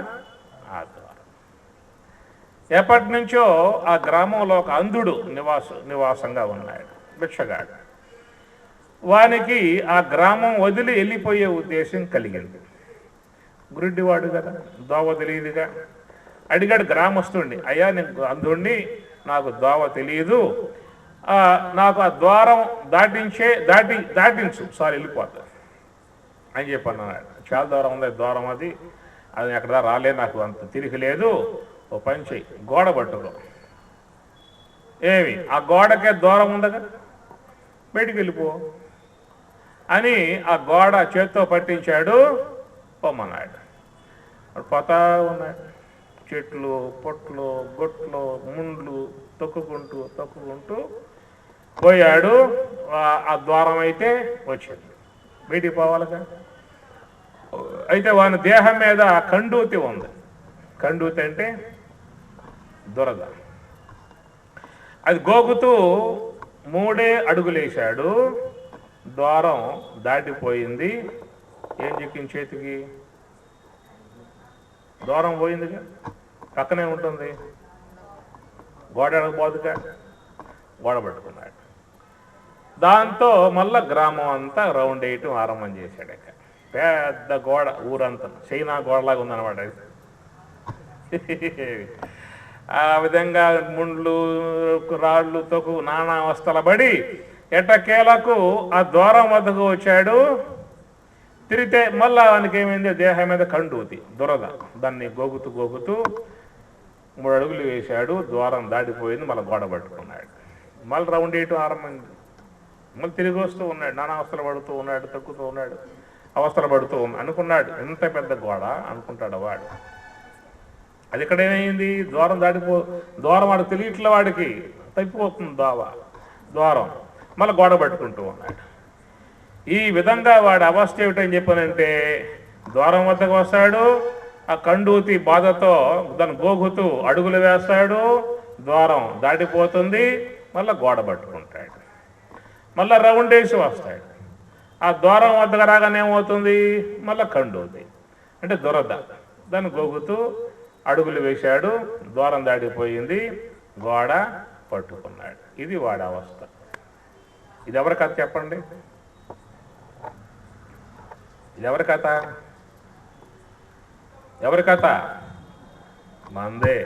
ఆ ద్వారం. ఎప్పటి నుంచో ఆ గ్రామంలో ఒక అంధుడు నివాసంగా ఉన్నాడు, భిక్షగాడు. వానికి ఆ గ్రామం వదిలి వెళ్ళిపోయే ఉద్దేశం కలిగింది. గురుడ్డివాడు కదా, దోవ తెలియదుగా. అడిగాడు గ్రామస్తుడిని, అయ్యా నేను అంధుడిని, నాకు దోవ తెలియదు, నాకు ఆ ద్వారం దాటించు, సార్ వెళ్ళిపోతా అని చెప్పి అన్నాడు. చాలా దూరం ఉంది ద్వారం, అది ఎక్కడ రాలే, నాకు అంత తిరిగి లేదు, ఓ పని చెయ్యి, గోడ పట్టుకో. ఏమి, ఆ గోడకే దూరం ఉందగా, బయటికి వెళ్ళిపో అని ఆ గోడ చేత్తో పట్టించాడు, పొమ్మన్నాడు. పోతా ఉన్నాడు, చెట్లు, పొట్లు, గొట్లు, ముండ్లు తొక్కుకుంటూ పోయాడు. ఆ ద్వారం అయితే వచ్చింది, బయటికి పోవాలిగా. అయితే వాని దేహం మీద కండూతి ఉంది. కండూతి అంటే దురద. అది గోగుతూ 3 అడుగులేశాడు, ద్వారం దాటిపోయింది. ఏం చిక్కింది చేతికి? ద్వారం పోయిందిగా, పక్కనే ఉంటుంది, గోడ పోదుగా, గోడ పట్టుకున్నాడు. దాంతో మళ్ళా గ్రామం అంతా రౌండ్ వేయటం ఆరంభం చేశాడు. ఇక పెద్ద గోడ, ఊరంతా చైనా గోడలాగా ఉందన్నమాట. ఆ విధంగా ముండ్లు, రాళ్ళు, తొక్కు, నానా అవస్థల పడి ఎట్టకేలకు ఆ ద్వారం వద్దకు వచ్చాడు. తిరిగితే మళ్ళా వానికి ఏమైంది? దేహం మీద కండూతి, దురద. దాన్ని గోగుతూ 3 అడుగులు వేశాడు, ద్వారం దాటిపోయింది, మళ్ళీ గోడ పట్టుకున్నాడు. మళ్ళీ రౌండ్ వేయటం ఆరంభమైంది. మళ్ళీ తిరిగి వస్తూ ఉన్నాడు, నానా అవస్థలు పడుతూ ఉన్నాడు, తొక్కుతూ ఉన్నాడు, అవస్థలు పడుతూ అనుకున్నాడు, ఎంత పెద్ద గోడ అనుకుంటాడు వాడు. అది ఇక్కడేమైంది? ద్వారం వాడు తెలియట్లే, వాడికి తప్పిపోతుంది ద్వారం, మళ్ళీ గోడ పట్టుకుంటూ ఉన్నాడు. ఈ విధంగా వాడి అవస్థ ఏమిటని చెప్పానంటే, ద్వారం వద్దకు వస్తాడు, ఆ కండూతి బాధతో దాన్ని గోగుతూ అడుగులు వేస్తాడు, ద్వారం దాటిపోతుంది, మళ్ళీ గోడ పట్టుకుంటాడు, మళ్ళీ రౌండ్ వేసి వస్తాడు. ఆ ద్వారం వద్దకు రాగానే ఏమవుతుంది? మళ్ళీ కండూతి అంటే దురద, దాన్ని గోగుతూ అడుగులు వేశాడు, ద్వారం దాటిపోయింది, గోడ పట్టుకున్నాడు. ఇది వాడి అవస్థ. ఇది ఎవరి కథ చెప్పండి? ఇది ఎవరి కథ? ఎవరి కథ? మందే.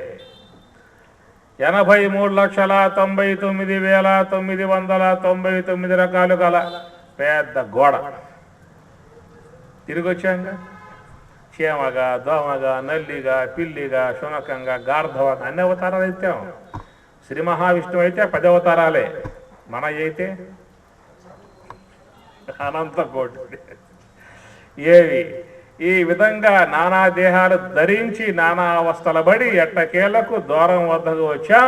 83,99,999 రకాలు గల పెద్ద గోడ. తిరిగి వచ్చాక చీమగా, దోమగా, నల్లిగా, పిల్లిగా, శునకంగా, గార్ధవగా అన్ని అవతారాలు ఎత్తాం. శ్రీ మహావిష్ణువు అయితే 10 అవతారాలే, మన అయితే అనంత కోటి. ఏవి ఈ విధంగా నానా దేహాలు ధరించి నానా అవస్థల పడి ఎట్టకేలకు ద్వారం వద్దకు వచ్చా.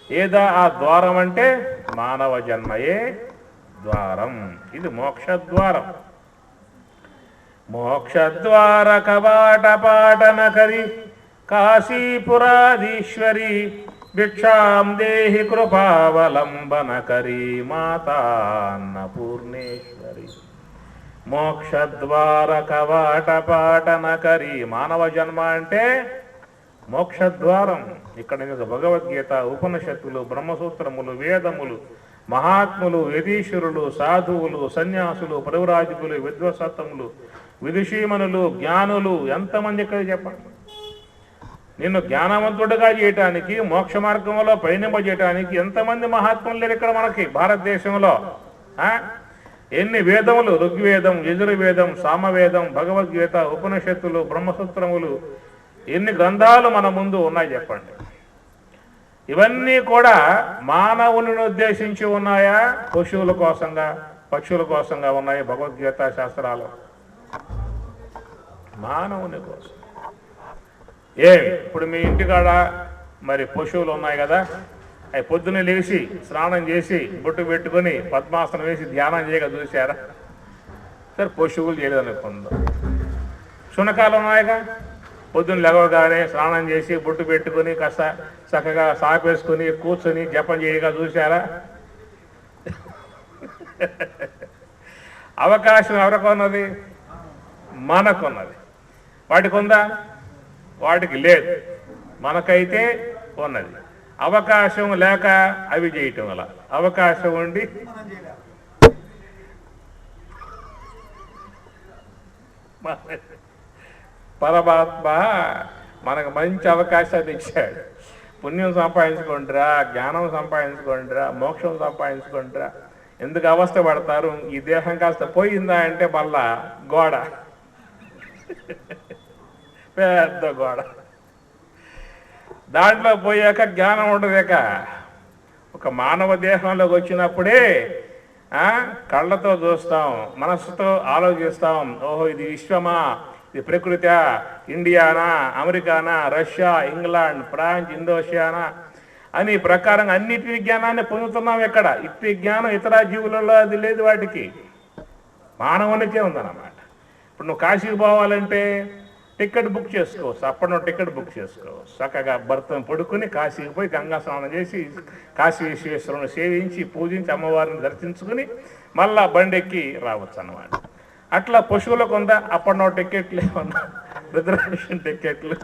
ఏదా ఆ ద్వారం అంటే మానవ జన్మయే ద్వారం. ఇది మోక్షద్వారం. మోక్షద్వార కవాట పాటన కరి కాశీపురాధీశ్వరి భిక్షాం దేహి కృపావలంబనకరీ మాతా అన్నపూర్ణేశ్వరి మోక్షద్వార కవాటపాటనకరీ. మానవ జన్మ అంటే మోక్షద్వారం. ఇక్కడ నీకు భగవద్గీత, ఉపనిషత్తులు, బ్రహ్మసూత్రములు, వేదములు, మహాత్ములు, యతీశ్వరులు, సాధువులు, సన్యాసులు, పరివ్రాజకులు, విద్వసత్తములు, విదుషీమణులు, జ్ఞానులు ఎంతమంది ఇక్కడ చెప్పండి. నిన్ను జ్ఞానవంతుడిగా చేయటానికి, మోక్ష మార్గంలో పయనింపజేయటానికి ఎంతమంది మహాత్ములు లేరు ఇక్కడ మనకి భారతదేశంలో. ఎన్ని వేదములు, ఋగ్వేదం, యజుర్వేదం, సామవేదం, భగవద్గీత, ఉపనిషత్తులు, బ్రహ్మసూత్రములు, ఎన్ని గ్రంథాలు మన ముందు ఉన్నాయి చెప్పండి. ఇవన్నీ కూడా మానవుని ఉద్దేశించి ఉన్నాయా, పశువుల కోసంగా, పక్షుల కోసంగా ఉన్నాయి భగవద్గీత శాస్త్రాలు? మానవుని కోసం. ఇప్పుడు మీ ఇంటికాడ మరి పశువులు ఉన్నాయి కదా, అవి పొద్దున్నే లేచి స్నానం చేసి బొట్టు పెట్టుకొని పద్మాసనం వేసి ధ్యానం చేయగా చూశారా? సరే, పశువులు చేయలేదనుకుందాం. శునకాలు ఉన్నాయిగా, పొద్దున్న లేవగానే స్నానం చేసి బొట్టు పెట్టుకొని కాస్త చక్కగా సాపేసుకొని కూర్చొని జపం చేయగా చూశారా? అవకాశం ఎవరికొన్నది? మనకున్నది. వాటికి ఉందా? వాటికి లేదు. మనకైతే ఉన్నది. అవకాశం లేక అవి చేయటం వల్ల, అవకాశం ఉండి పరమాత్మ మనకు మంచి అవకాశాన్ని ఇచ్చాడు. పుణ్యం సంపాదించుకుంటారా, జ్ఞానం సంపాదించుకుంటారా, మోక్షం సంపాదించుకుంటారా, ఎందుకు అవస్థ పడతారు? ఈ దేహం కాస్త పోయిందా అంటే మళ్ళా గోడ, పెద్ద గోడ. దాంట్లో పోయాక జ్ఞానం ఉండదేక. ఒక మానవ దేహంలోకి వచ్చినప్పుడే కళ్ళతో చూస్తాం, మనస్సుతో ఆలోచిస్తాం. ఓహో, ఇది విశ్వమా, ఇది ప్రకృతి, ఇండియానా, అమెరికానా, రష్యా, ఇంగ్లాండ్, ఫ్రాన్స్, ఇండోనేషియానా అని ప్రకారంగా అన్నిటి విజ్ఞానాన్ని పొందుతున్నాం. ఎక్కడ ఇట్టి జ్ఞానం ఇతర జీవులలో అది లేదు. వాటికి మానవునికే ఉందన్నమాట. ఇప్పుడు నువ్వు కాశీకి పోవాలంటే టికెట్ బుక్ చేసుకోవచ్చు. అప్పుడు నువ్వు టికెట్ బుక్ చేసుకోవచ్చు. చక్కగా భర్తను పడుకుని కాశీకి పోయి గంగా స్నానం చేసి కాశీ విశ్వేశ్వరుని సేవించి పూజించి అమ్మవారిని దర్శించుకుని మళ్ళా బండెక్కి రావచ్చు అన్నమాట. అట్లా పశువులకు ఉందా? అప్పుడు నువ్వు టికెట్లు ఏమన్నా, రిజర్వేషన్ టికెట్లు.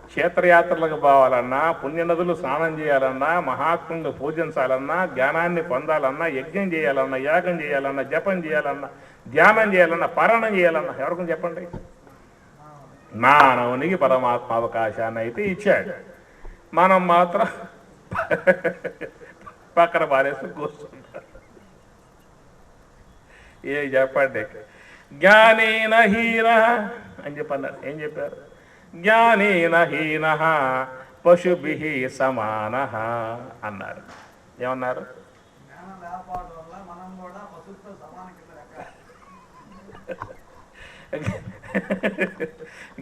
క్షేత్రయాత్రలకు పోవాలన్నా, పుణ్యనదులు స్నానం చేయాలన్నా, మహాత్ములు పూజించాలన్నా, జ్ఞానాన్ని పొందాలన్నా, యజ్ఞం చేయాలన్నా, యాగం చేయాలన్నా, జపం చేయాలన్నా, ధ్యానం చేయాలన్నా, పారాయణం చేయాలన్నా ఎవరికి చెప్పండి? మానవునికి పరమాత్మ అవకాశాన్ని అయితే ఇచ్చాడు. మనం మాత్రం పక్కన పారేసి కూర్చుంటాం. ఏ చెప్పండి? జ్ఞానేన హీన అని చెప్పన్నారు. ఏం చెప్పారు? జ్ఞానేన హీన పశుభిః సమానః అన్నారు. ఏమన్నారు?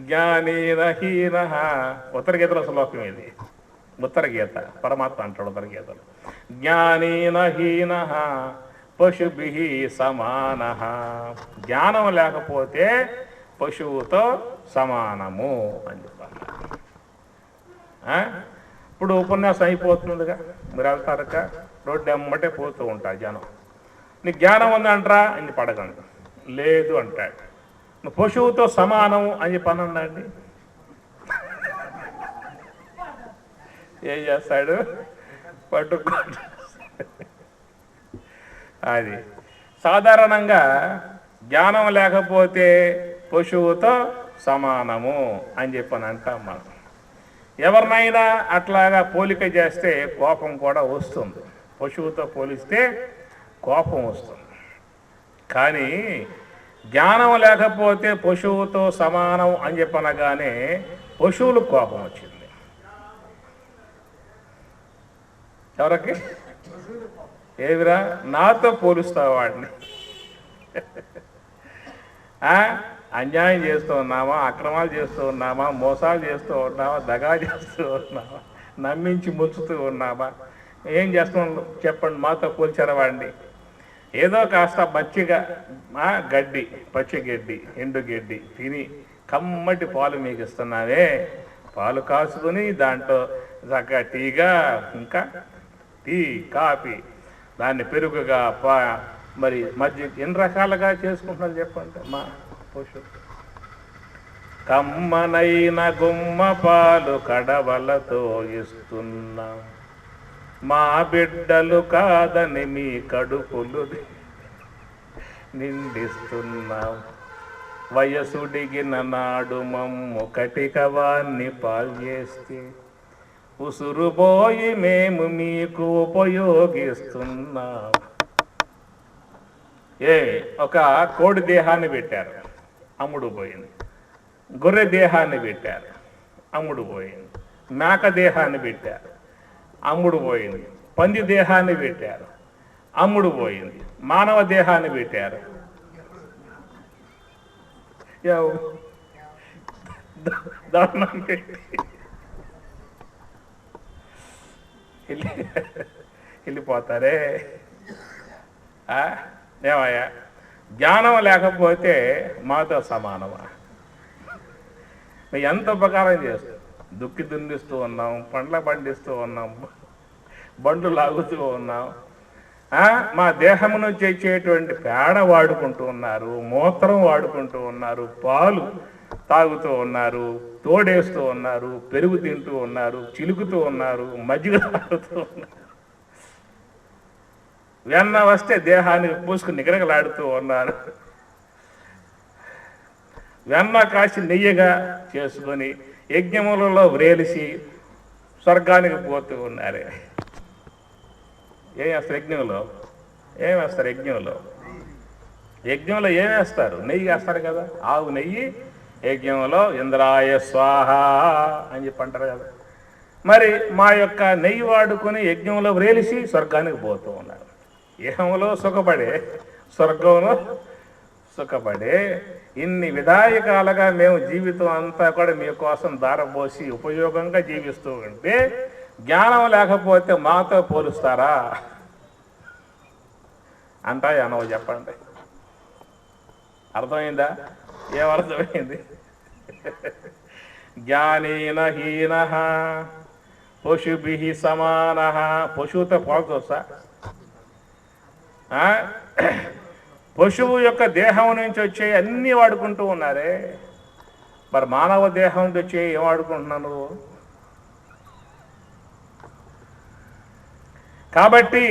జ్ఞానేన హీన. ఉత్తర గీతలో శ్లోకం ఇది. ఉత్తర గీత పరమాత్మ అంటాడు ఉత్తర గీతలో, జ్ఞానేన హీన పశుభిః సమానః. జ్ఞానం లేకపోతే పశువుతో సమానము అని చెప్పాలి. ఇప్పుడు ఉపన్యాసం అయిపోతుందిగా, మీరు వెళ్తారుగా, రోడ్డు ఎమ్మటే పోతూ ఉంటారు జనం. నీకు జ్ఞానం ఉందంటారా అని పడకండి, లేదు అంటాడు. నువ్వు పశువుతో సమానం అని చెప్పి అనండి. ఏం చేస్తాడు? పట్టుకో. అది సాధారణంగా జ్ఞానం లేకపోతే పశువుతో సమానము అని చెప్పని అంటాం మనం. ఎవరినైనా అట్లాగా పోలిక చేస్తే కోపం కూడా వస్తుంది. పశువుతో పోలిస్తే కోపం వస్తుంది. కానీ జ్ఞానం లేకపోతే పశువుతో సమానం అని చెప్పనగానే పశువులకు కోపం వచ్చింది. ఎవరికి? ఏవిరా నాతో పోలుస్తావు వాడిని? అన్యాయం చేస్తూ ఉన్నామా, అక్రమాలు చేస్తూ ఉన్నామా, మోసాలు చేస్తూ ఉన్నామా, దగా చేస్తూ ఉన్నామా, నమ్మించి ముంచుతూ ఉన్నామా, ఏం చేస్తున్నాం చెప్పండి? మాతో పోల్చారా వాడిని? ఏదో కాస్త మచ్చిగా గడ్డి, పచ్చి గడ్డి, ఎండు గడ్డి తిని కమ్మటి పాలు మీకు ఇస్తున్నావే, పాలు కాసుకొని దాంట్లో చక్కగా టీగా, ఇంకా టీ కాఫీ, దాన్ని పెరుగుగా మరి మధ్య ఎన్ని రకాలుగా చేసుకుంటున్నారు చెప్పండి మా పశువు. కమ్మనైన గుమ్మ పాలు కడవలతో ఇస్తున్నాం, మా బిడ్డలు కాదని మీ కడుపులు నిండిస్తున్నాం. వయసుడిగిన నాడు మమ్ము కటికవాన్ని పాల్చేస్తే, ఉసురుబోయి మేము మీకు ఉపయోగిస్తున్నాం. ఒక కోడి దేహాన్ని పెట్టారు, అమ్ముడు పోయింది. గొర్రె దేహాన్ని పెట్టారు, అమ్ముడు పోయింది. మేక దేహాన్ని పెట్టారు, అమ్ముడు పోయింది. పంది దేహాన్ని పెట్టారు, అమ్ముడు పోయింది. మానవ దేహాన్ని పెట్టారు, దారుణం పెట్టి వెళ్ళిపోతారే. ఏమయ్యా, జ్ఞానం లేకపోతే మాతో సమానమా? ఎంత ఉపకారం చేస్తాం. దుక్కి దున్నిస్తూ ఉన్నాం, పండ్ల పండిస్తూ ఉన్నాం, బండ్లు లాగుతూ ఉన్నాం. మా దేహము నుంచి వచ్చేటువంటి పేడ వాడుకుంటూ ఉన్నారు, మూత్రం వాడుకుంటూ ఉన్నారు, పాలు తాగుతూ ఉన్నారు, తోడేస్తూ ఉన్నారు, పెరుగు తింటూ ఉన్నారు, చిలుకుతూ ఉన్నారు, మజ్జిగ తాగుతూ ఉన్నారు. వెన్న వస్తే దేహానికి పూసుకుని నిగరగలాడుతూ ఉన్నారు. వెన్న కాసి నెయ్యగా చేసుకొని యజ్ఞములలో వ్రేలిసి స్వర్గానికి పోతూ ఉన్నారు. ఏం వేస్తారు యజ్ఞంలో? ఏం వేస్తారు యజ్ఞంలో? యజ్ఞంలో ఏం వేస్తారు? నెయ్యి వేస్తారు కదా, ఆవు నెయ్యి. యజ్ఞంలో ఇంద్రాయ స్వాహ అని చెప్పి అంటారు కదా. మరి మా యొక్క నెయ్యి వాడుకొని యజ్ఞంలో వ్రేలిసి స్వర్గానికి పోతూ ఉన్నారు. ఇహంలో సుఖపడే, స్వర్గంలో సుఖపడే. ఇన్ని విధాయకాలుగా మేము జీవితం అంతా కూడా మీకోసం దారపోసి ఉపయోగంగా జీవిస్తూ ఉంటే, జ్ఞానం లేకపోతే మాతో పోలుస్తారా? అంటాయి అనవు చెప్పండి. అర్థమైందా? ఏమర్థమైంది? జ్ఞానేన హీన పశుభి సమాన. పశువుతో పోల్చొచ్చా? పశువు యొక్క దేహం నుంచి వచ్చే అన్నీ వాడుకుంటూ ఉన్నారే, మరి మానవ దేహం నుంచి వచ్చే ఏం వాడుకుంటున్నాను నువ్వు? కాబట్టి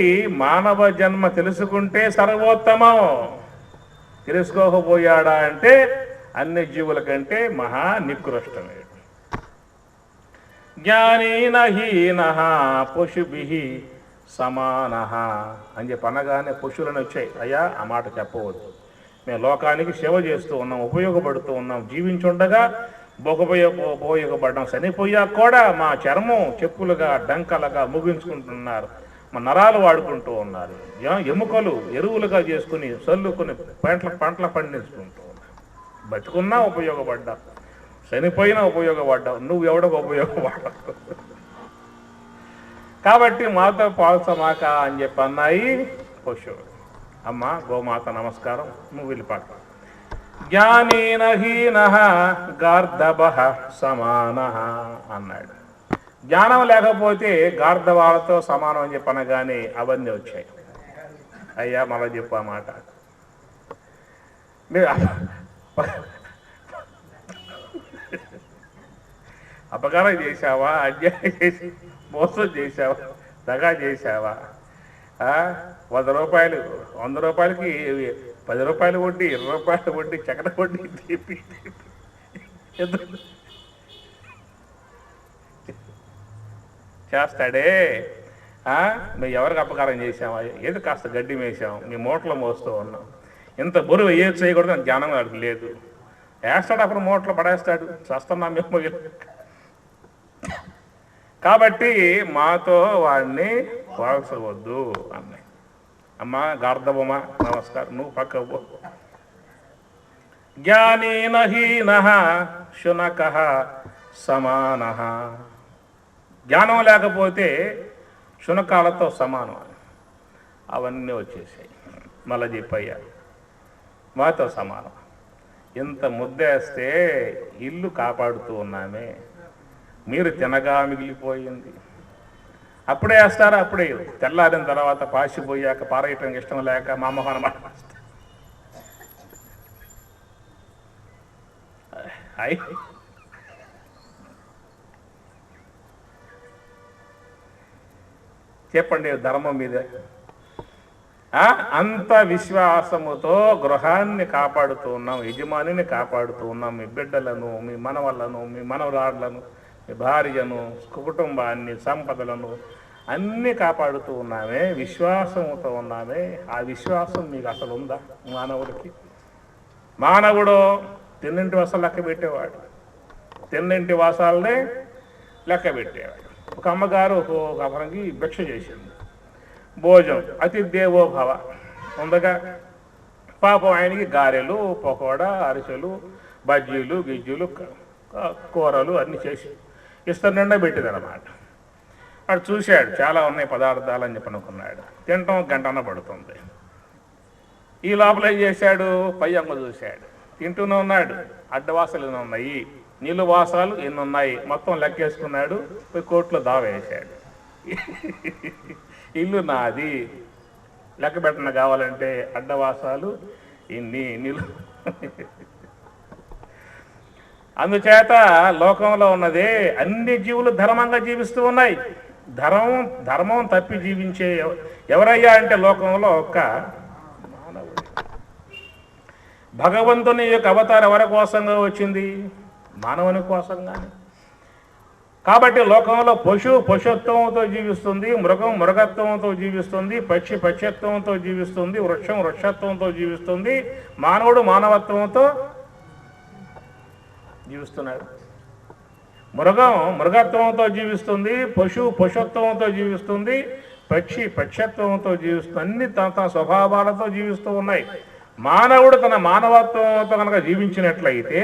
మానవ జన్మ తెలుసుకుంటే సర్వోత్తమం. తెలుసుకోకపోయాడా అంటే అన్ని జీవుల కంటే మహా నికృష్టమే. జ్ఞానేన హీన పశుభి సమాన అని చెప్పి అనగానే పశువులను వచ్చాయి. అయ్యా, ఆ మాట చెప్పవద్దు. మేము లోకానికి సేవ చేస్తూ ఉన్నాం, ఉపయోగపడుతూ ఉన్నాం. జీవించుండగా ఉపయోగపడడం, చనిపోయాక కూడా మా చర్మం చెప్పులుగా డంకలుగా ముగించుకుంటున్నారు, మా నరాలు వాడుకుంటూ ఉన్నారు. ఎముకలు ఎరువులుగా చేసుకుని చల్లుకుని పంటలు పండించుకుంటూ ఉన్నారు. బతుకున్నా ఉపయోగపడ్డా, చనిపోయినా ఉపయోగపడ్డావు. నువ్వు ఎవడకు ఉపయోగపడ్డావు? కాబట్టి మాతో పాల్సమాక అని చెప్పి అన్నాయి పశువులు. అమ్మ గోమాత నమస్కారం, నువ్వు వెళ్ళిపాక. జ్ఞానేన హీన గార్ధబ సమాన అన్నాడు. జ్ఞానం లేకపోతే గార్ధవాలతో సమానం అని చెప్పి అనగానే అవన్నీ వచ్చాయి. అయ్యా మళ్ళీ చెప్పు ఆ మాట. అపకారం చేశావా? అన్యాయం చేసి మోసం చేశావా? దగా చేశావా? 100 రూపాయలు 100 రూపాయలకి 10 రూపాయలు వడ్డీ, 20 రూపాయలు వడ్డీ, చక్కెర వడ్డీ తీపి చేస్తాడే. మేము ఎవరికి అపకారం చేసామా? ఏది కాస్త గడ్డి వేసాం, మీ మూటలో మోస్తూ ఉన్నాం. ఇంత బరువు ఏది చేయకూడదు అని జ్ఞానం వాడికి లేదు. వేస్తాడు, అప్పుడు మూటలో పడేస్తాడు. చేస్తున్నాం మేము. కాబట్టి మాతో వాడిని పోల్చవద్దు అన్నాయి. అమ్మ గార్ధవమా నమస్కారం, నువ్వు పక్కకు. జ్ఞానేన హీన శునక సమాన. జ్ఞానం లేకపోతే శునకాలతో సమానం. అవన్నీ వచ్చేసాయి. మళ్ళీ చెప్పయ్యా, మాతో సమానం. ఇంత ముద్దేస్తే ఇల్లు కాపాడుతూ ఉన్నామే, మీరు తినగా మిగిలిపోయింది. అప్పుడే వేస్తారు, అప్పుడే తెల్లారిన తర్వాత పాసిపోయాక పారేయటం ఇష్టం లేక మా మొహాన చెప్పండి ధర్మం మీద అంత విశ్వాసముతో గృహాన్ని కాపాడుతూ ఉన్నాం, యజమానిని కాపాడుతూ ఉన్నాం, మీ బిడ్డలను, మీ మనవళ్ళను, మీ మనవరాళ్లను, మీ భార్యను, కుటుంబాన్ని, సంపదలను అన్నీ కాపాడుతూ ఉన్నామే, విశ్వాసముతో ఉన్నామే. ఆ విశ్వాసం మీకు అసలు ఉందా? మానవుడికి మానవుడు తిన్నింటి వాసాలు లెక్క పెట్టేవాడు, తిన్నింటి వాసాలనే లెక్క పెట్టేవాడు. ఒక అమ్మగారు ఒక అమ్మకి భిక్ష చేసింది. భోజనం అతిథేవో భవ ఉండగా పాపం ఆయనకి గారెలు, పకోడా, అరిసెలు, బజ్జీలు, గిజ్జీలు, కూరలు అన్నీ చేసి ఇస్తారు నిండా పెట్టిందన్నమాట. వాడు చూశాడు, చాలా ఉన్నాయి పదార్థాలు అని చెప్పి అనుకున్నాడు. తినటం గంటన్న పడుతుంది. ఈ లోపల ఏం చేశాడు, పై అమ్మ చూశాడు, తింటూనే ఉన్నాడు. అడ్డవాసాలు ఎన్ని ఉన్నాయి, నీళ్ళు వాసాలు ఎన్ని ఉన్నాయి మొత్తం లెక్కేసుకున్నాడు. పోయి కోర్టులో దావా వేశాడు. ఇల్లు నాది, లెక్క పెట్టిన కావాలంటే అడ్డవాసాలు ఇన్ని నీళ్ళు. అందుచేత లోకంలో ఉన్నదే అన్ని జీవులు ధర్మంగా జీవిస్తూ ఉన్నాయి. ధర్మం తప్పి జీవించే ఎవరయ్యా అంటే లోకంలో ఒక్క మానవుడు. భగవంతుని యొక్క అవతారం ఎవరి కోసంగా వచ్చింది? మానవుని కోసంగానే. కాబట్టి లోకంలో పశుత్వంతో జీవిస్తుంది, మృగం మృగత్వంతో జీవిస్తుంది, పక్షి పక్షత్వంతో జీవిస్తుంది, వృక్షం వృక్షత్వంతో జీవిస్తుంది, మానవుడు మానవత్వంతో జీవిస్తున్నాడు. మృగం మృగత్వంతో జీవిస్తుంది, పశుత్వంతో జీవిస్తుంది, పక్షి పక్షత్వంతో జీవిస్తుంది. అన్ని తన స్వభావాలతో జీవిస్తూ ఉన్నాయి. మానవుడు తన మానవత్వంతో కనుక జీవించినట్లయితే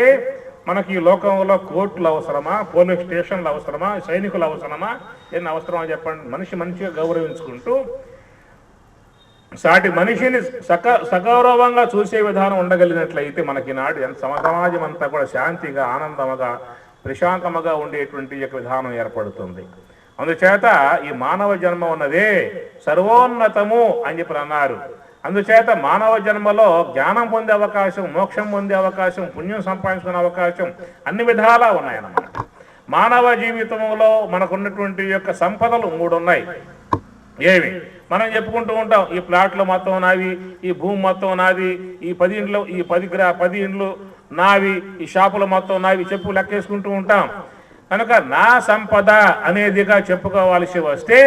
మనకి ఈ లోకంలో కోర్టులు అవసరమా, పోలీస్ స్టేషన్లు అవసరమా, సైనికులు అవసరమా, ఎన్ని అవసరమా చెప్పండి. మనిషిగా గౌరవించుకుంటూ సాటి మనిషిని సగౌరవంగా చూసే విధానం ఉండగలిగినట్లయితే మనకి నాడు ఎంత సమాజం అంతా కూడా శాంతిగా, ఆనందముగా, ప్రశాంతముగా ఉండేటువంటి యొక్క విధానం ఏర్పడుతుంది. అందుచేత ఈ మానవ జన్మ ఉన్నదే సర్వోన్నతము అని చెప్పి అన్నారు. అందుచేత మానవ జన్మలో జ్ఞానం పొందే అవకాశం, మోక్షం పొందే అవకాశం, పుణ్యం సంపాదించుకునే అవకాశం అన్ని విధాలా ఉన్నాయన్నమాట. మానవ జీవితంలో మనకున్నటువంటి యొక్క సంపదలు 3 ఉన్నాయి. ఏమి మనం చెప్పుకుంటూ ఉంటాం, ఈ ప్లాట్లు మొత్తం నావి, ఈ భూమి మొత్తం నాది, ఈ 10 ఇండ్లు నావి, ఈ షాపులు మొత్తం నావి చెప్పు లెక్కేసుకుంటూ ఉంటాం. కనుక నా సంపద అనేదిగా చెప్పుకోవాల్సి వస్తే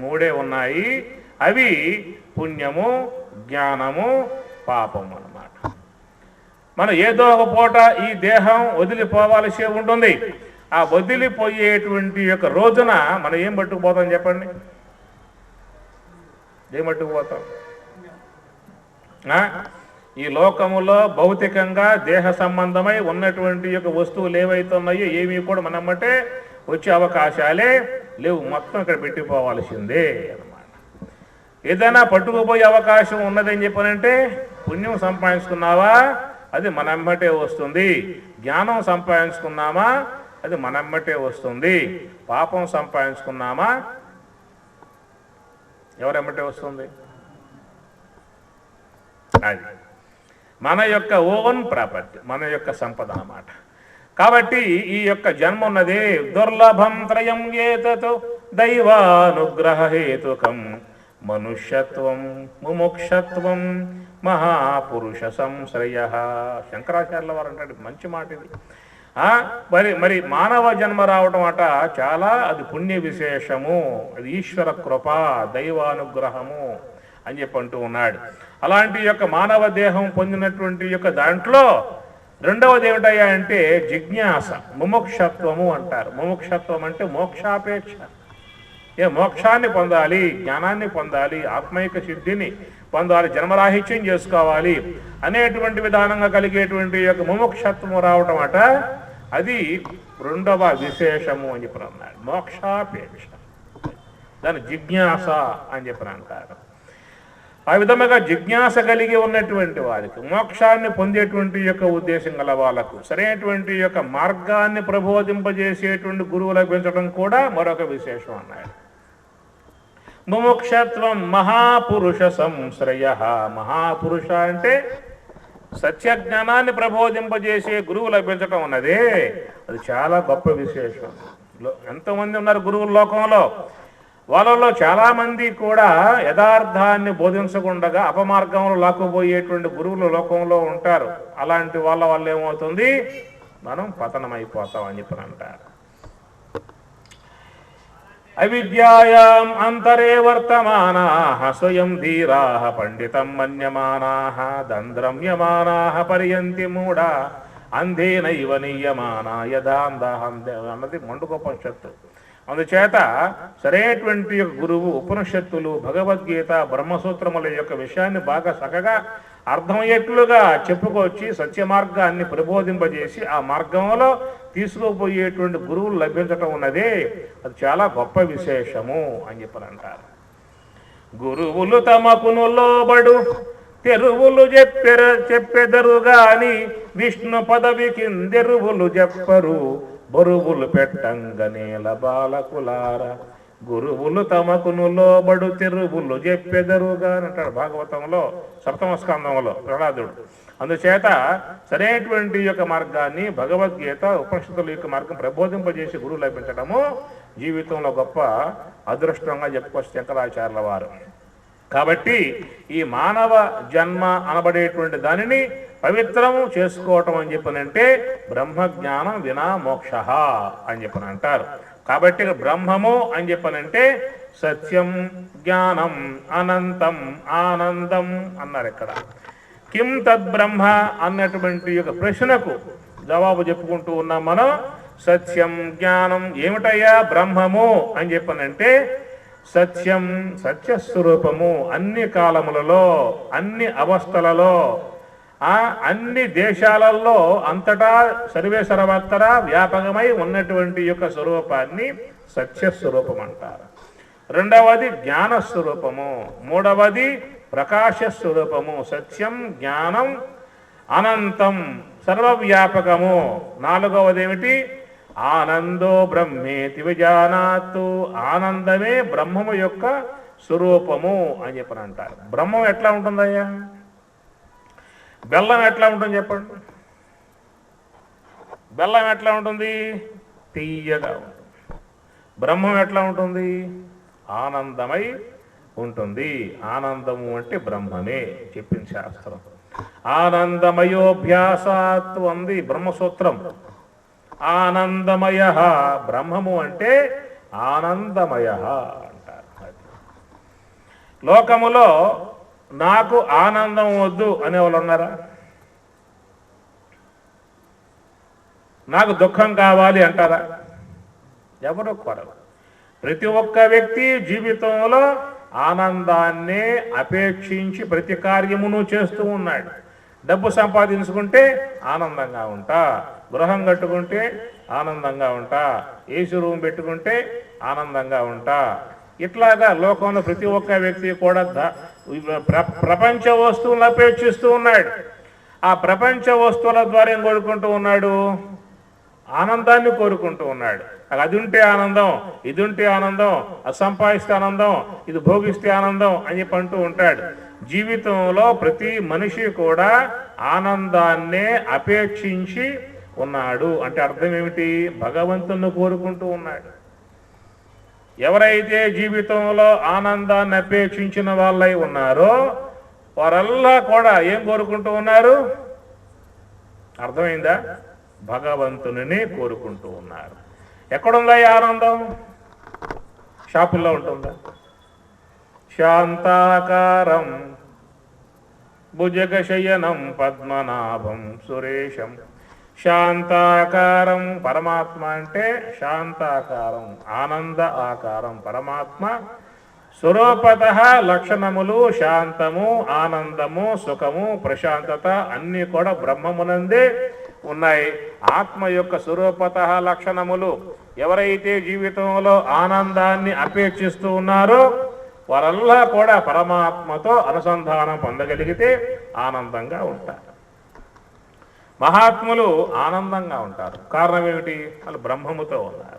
3 ఉన్నాయి. అవి పుణ్యము, జ్ఞానము, పాపము అన్నమాట. మనం ఏదో ఒక పూట ఈ దేహం వదిలిపోవాల్సి ఉంటుంది. ఆ వదిలిపోయేటువంటి యొక్క రోజున మనం ఏం పట్టుకుపోతాం చెప్పండి? ఏం పట్టుకుపోతాం? ఈ లోకములో భౌతికంగా దేహ సంబంధమై ఉన్నటువంటి యొక్క వస్తువులు ఏవైతే ఉన్నాయో ఏమీ కూడా మనమ్మటే వచ్చే అవకాశాలే లేవు. మొత్తం ఇక్కడ పెట్టిపోవాల్సిందే అన్నమాట. ఏదైనా పట్టుకుపోయే అవకాశం ఉన్నదని చెప్పనంటే పుణ్యం సంపాదించుకున్నావా, అది మనమ్మటే వస్తుంది. జ్ఞానం సంపాదించుకున్నామా, అది మనమ్మటే వస్తుంది. పాపం సంపాదించుకున్నామా, ఎవరెమ్మటే వస్తుంది? అది మన యొక్క ఓన్ ప్రాపర్టీ, మన యొక్క సంపద అన్నమాట. కాబట్టి ఈ యొక్క జన్మ ఉన్నదే దుర్లభం త్రయం ఏతతో దైవానుగ్రహ హేతుకం మనుష్యత్వం ముముక్షత్వం మహాపురుష సంశ్రయ. శంకరాచార్యుల వారు అంటాడు, మంచి మాట ఇది. మరి మానవ జన్మ రావటం అట చాలా అది పుణ్య విశేషము, అది ఈశ్వర కృప, దైవానుగ్రహము అని చెప్పి అంటూ ఉన్నాడు. అలాంటి యొక్క మానవ దేహం పొందినటువంటి యొక్క దాంట్లో రెండవది ఏమిటయ్యా అంటే జిజ్ఞాస, ముముక్షత్వము అంటారు. ముముక్షత్వం అంటే మోక్షాపేక్ష. మోక్షాన్ని పొందాలి, జ్ఞానాన్ని పొందాలి, ఆత్మైక సిద్ధిని పొందాలి, జన్మరాహిత్యం చేసుకోవాలి అనేటువంటి విధానంగా కలిగేటువంటి యొక్క ముముక్షత్వము రావటం అట అది రెండవ విశేషము అని చెప్పి అన్నాడు. మోక్షాపేక్ష, దాని జిజ్ఞాస అని చెప్పి అంటారు. ఆ విధముగా జిజ్ఞాస కలిగి ఉన్నటువంటి వారికి, మోక్షాన్ని పొందేటువంటి యొక్క ఉద్దేశం గల వాళ్ళకు సరైనటువంటి యొక్క మార్గాన్ని ప్రబోధింపజేసేటువంటి గురువు లభించడం కూడా మరొక విశేషం అన్నాడు. ముముక్షత్వం మహాపురుష సంశ్రయ. మహాపురుష అంటే సత్యజ్ఞానాన్ని ప్రబోధింపజేసే గురువు లభించటం అన్నదే అది చాలా గొప్ప విశేషం. ఎంతోమంది ఉన్నారు గురువుల లోకంలో, వాళ్ళలో చాలామంది కూడా యథార్థాన్ని బోధించకుండా అపమార్గంలో లాక్కుపోయేటువంటి గురువుల లోకంలో ఉంటారు. అలాంటి వాళ్ళ వల్ల ఏమవుతుంది, మనం పతనమైపోతాం అని చెప్పి అంటారు. అవిద్యాయాం అంతరే వర్తమానాః స్వయం ధీరాః పండితం మన్యమానాః దంద్రమ్యమానాః పర్యంతి మూఢా అంధేనైవ నీయమానా యథాంధః అన్నది మండుకోపనిషత్తు. అందుచేత సరైనటువంటి గురువు ఉపనిషత్తులు, భగవద్గీత, బ్రహ్మసూత్రముల యొక్క విషయాన్ని బాగా చక్కగా అర్థమయ్యేట్లుగా చెప్పుకొచ్చి సత్య మార్గాన్ని ప్రబోధింపజేసి ఆ మార్గంలో తీసుకుపోయేటువంటి గురువులు లభించటం ఉన్నదే అది చాలా గొప్ప విశేషము అని చెప్పని అంటారు. గురువులు తమకును లోబడు తెరువులు చెప్పెదరు గాని విష్ణు పదవి కిందెరువులు చెప్పరు బరువులు పెట్టంగనేల బాలకులార. గురువులు తమకును లోబడు తెరువులు చెప్పెదరుగా అంటాడు భాగవతంలో 7వ స్కందంలో ప్రహ్లాదుడు. అందుచేత సరైనటువంటి యొక్క మార్గాన్ని భగవద్గీత, ఉపనిషత్తుల యొక్క మార్గం ప్రబోధింపజేసి గురువు లభించడము జీవితంలో గొప్ప అదృష్టంగా చెప్పుకోవచ్చు శంకరాచార్యుల వారు. కాబట్టి ఈ మానవ జన్మ అనబడేటువంటి దానిని పవిత్రము చేసుకోవటం అని చెప్పనంటే బ్రహ్మజ్ఞానం వినా మోక్ష అని చెప్పని అంటారు. కాబట్టి బ్రహ్మము అని చెప్పనంటే సత్యం, జ్ఞానం, అనంతం, ఆనందం అన్నారు. ఇక్కడ కిం తద్బ్రహ్మ అన్నటువంటి యొక్క ప్రశ్నకు జవాబు చెప్పుకుంటూ ఉన్నాం మనం. సత్యం, జ్ఞానం ఏమిటయ్యా బ్రహ్మము అని చెప్పనంటే సత్యం, సత్యస్వరూపము. అన్ని కాలములలో, అన్ని అవస్థలలో, అన్ని దేశాలలో అంతటా సర్వే సర్వత్రా వ్యాపకమై ఉన్నటువంటి యొక్క స్వరూపాన్ని సత్యస్వరూపం అంటారు. రెండవది జ్ఞానస్వరూపము, మూడవది ప్రకాశస్వరూపము. సత్యం, జ్ఞానం, అనంతం, సర్వవ్యాపకము. నాలుగవది ఏమిటి, ఆనందో బ్రహ్మేతి విజానాతు. ఆనందమే బ్రహ్మము యొక్క స్వరూపము అని చెప్పని అంటారు. బ్రహ్మం ఎట్లా ఉంటుందయ్యా? బెల్లం ఎట్లా ఉంటుంది చెప్పండి? బెల్లం ఎట్లా ఉంటుంది? తీయగా ఉంటుంది. బ్రహ్మం ఎట్లా ఉంటుంది? ఆనందమై ఉంటుంది. ఆనందము అంటే బ్రహ్మమే చెప్పింది శాస్త్రం. ఆనందమయోభ్యాసాత్ అంది బ్రహ్మసూత్రం. ఆనందమయ, బ్రహ్మము అంటే ఆనందమయ అంటారు. లోకములో నాకు ఆనందం వద్దు అనేవాళ్ళు ఉన్నారా? నాకు దుఃఖం కావాలి అంటారా? ఎవరు కోరరు. ప్రతి ఒక్క వ్యక్తి జీవితంలో ఆనందాన్నే అపేక్షించి ప్రతి కార్యమును చేస్తూ ఉన్నాడు. డబ్బు సంపాదించుకుంటే ఆనందంగా ఉంటా, గృహం కట్టుకుంటే ఆనందంగా ఉంటా, ఏసీ రూమ్ పెట్టుకుంటే ఆనందంగా ఉంటా. ఇట్లాగా లోకంలో ప్రతి ఒక్క వ్యక్తి కూడా ప్రపంచ వస్తువులను అపేక్షిస్తూ ఉన్నాడు. ఆ ప్రపంచ వస్తువుల ద్వారా ఏం కోరుకుంటూ ఉన్నాడు? ఆనందాన్ని కోరుకుంటూ ఉన్నాడు. అది ఉంటే ఆనందం, ఇది ఉంటే ఆనందం, అది సంపాదిస్తే ఆనందం, ఇది భోగిస్తే ఆనందం అని చెప్పి అంటూ ఉంటాడు. జీవితంలో ప్రతి మనిషి కూడా ఆనందాన్నే అపేక్షించి ఉన్నాడు. అంటే అర్థం ఏమిటి? భగవంతుని కోరుకుంటూ ఉన్నాడు. ఎవరైతే జీవితంలో ఆనందాన్ని అపేక్షించిన వాళ్ళై ఉన్నారో వారల్లా కూడా ఏం కోరుకుంటూ ఉన్నారు? అర్థమైందా? భగవంతుని కోరుకుంటూ ఉన్నారు. ఎక్కడుందా ఈ ఆనందం? షాపుల్లో ఉంటుందా? శాంతాకారం భుజగశయనం పద్మనాభం సురేశం. శాంతాకారం పరమాత్మ అంటే శాంతాకారం, ఆనంద ఆకారం. పరమాత్మ స్వరూపత లక్షణములు శాంతము, ఆనందము, సుఖము, ప్రశాంతత అన్నీ కూడా బ్రహ్మమునందే ఉన్నాయి. ఆత్మ యొక్క స్వరూపత లక్షణములు ఎవరైతే జీవితంలో ఆనందాన్ని అపేక్షిస్తూ ఉన్నారో వారల్లా కూడా పరమాత్మతో అనుసంధానం పొందగలిగితే ఆనందంగా ఉంటారు. మహాత్ములు ఆనందంగా ఉంటారు. కారణం ఏమిటి? వాళ్ళు బ్రహ్మముతో ఉన్నారు.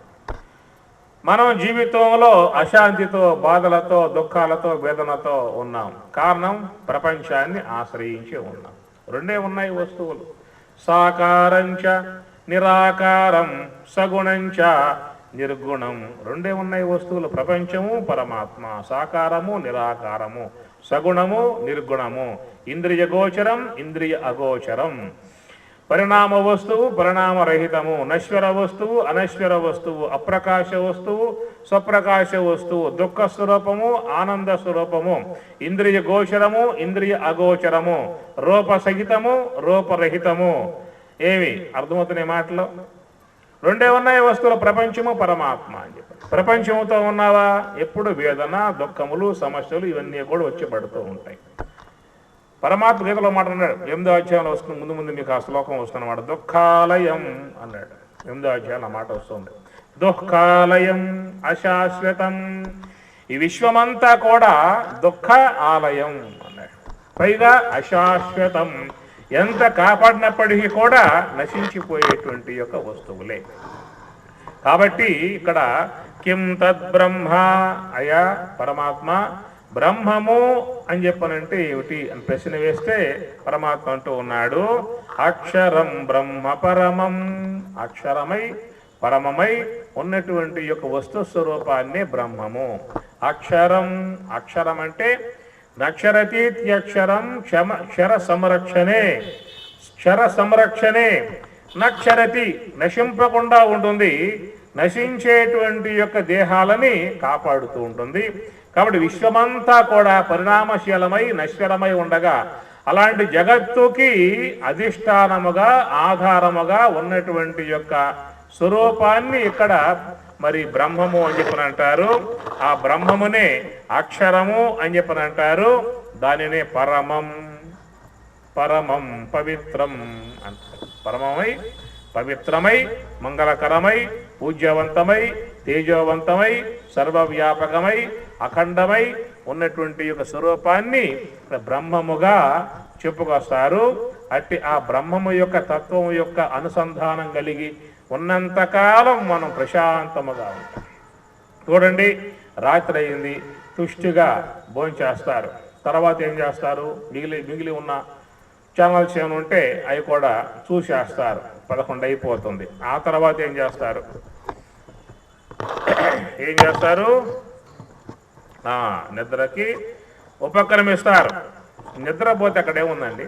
మనం జీవితంలో అశాంతితో, బాధలతో, దుఃఖాలతో, వేదనతో ఉన్నాం. కారణం ప్రపంచాన్ని ఆశ్రయించి ఉన్నాం. రెండే ఉన్నాయి వస్తువులు, సాకారంచ నిరాకారం, సగుణంచ నిర్గుణం. రెండే ఉన్నాయి వస్తువులు, ప్రపంచము, పరమాత్మ. సాకారము, నిరాకారము, సగుణము, నిర్గుణము, ఇంద్రియ గోచరం, ఇంద్రియ అగోచరం. పరిణామ వస్తువు, పరిణామరహితము, నశ్వర వస్తువు, అనశ్వర వస్తువు, అప్రకాశ వస్తువు, స్వప్రకాశ వస్తువు, దుఃఖ స్వరూపము, ఆనంద స్వరూపము, ఇంద్రియ గోచరము, ఇంద్రియ అగోచరము, రూపసహితము, రూపరహితము. ఏమి అర్థమవుతున్నాయి మాటలు? రెండే ఉన్నాయి వస్తువులు, ప్రపంచము, పరమాత్మ అని చెప్పి. ప్రపంచముతో ఉన్నావా, ఎప్పుడు వేదన, దుఃఖములు, సమస్యలు ఇవన్నీ కూడా వచ్చి పడుతూ ఉంటాయి. పరమాత్మ గీతలో మాట అన్నాడు, 8వ అధ్యాయంలో వస్తుంది, ముందు ముందు మీకు ఆ శ్లోకం వస్తున్నమాట. దుఃఖాలయం అన్నాడు. 8వ అధ్యాయంలో ఆ మాట వస్తుంది. దుఃఖాలయం అశాశ్వతం, ఈ విశ్వమంతా కూడా దుఃఖ ఆలయం అన్నాడు. పైగా అశాశ్వతం, ఎంత కాపాడినప్పటికీ కూడా నశించిపోయేటువంటి యొక్క వస్తువులే. కాబట్టి ఇక్కడ కిం తద్బ్రహ్మ, అయా పరమాత్మ బ్రహ్మము అని చెప్పనంటే ఏమిటి అని ప్రశ్న వేస్తే పరమాత్మ అంటూ ఉన్నాడు, అక్షరం బ్రహ్మ పరమం. అక్షరమై పరమమై ఉన్నటువంటి యొక్క వస్తు స్వరూపాన్నే బ్రహ్మము. అక్షరం, అక్షరం అంటే నక్షరతీత్యక్షరం, క్షర సంరక్షణే, క్షర సంరక్షణే. నక్షరతి, నశింపకుండా ఉంటుంది, నశించేటువంటి యొక్క దేహాలని కాపాడుతూ ఉంటుంది. కాబట్టి విశ్వమంతా కూడా పరిణామశీలమై నశ్వరమై ఉండగా అలాంటి జగత్తుకి అధిష్టానముగా, ఆధారముగా ఉన్నటువంటి యొక్క స్వరూపాన్ని ఇక్కడ మరి బ్రహ్మము అని చెప్పని అంటారు. ఆ బ్రహ్మమునే అక్షరము అని చెప్పని అంటారు. దానినే పరమం, పరమం పవిత్రం అంటారు. పరమమై, పవిత్రమై, మంగళకరమై, పూజ్యవంతమై, తేజోవంతమై, సర్వవ్యాపకమై, అఖండమై ఉన్నటువంటి యొక్క స్వరూపాన్ని బ్రహ్మముగా చెప్పుకొస్తారు. అట్టి ఆ బ్రహ్మము యొక్క తత్వము యొక్క అనుసంధానం కలిగి ఉన్నంతకాలం మనం ప్రశాంతముగా ఉంటాం. చూడండి, రాత్రి అయింది, తుష్టిగా భోంచేస్తారు. తర్వాత ఏం చేస్తారు? మిగిలి ఉన్న ఛానల్స్ ఏమైనా ఉంటే అవి కూడా చూసేస్తారు. 11 అయిపోతుంది. ఆ తర్వాత ఏం చేస్తారు? నిద్రకి ఉపక్రమిస్తారు. నిద్రపోతే అక్కడేముందండి?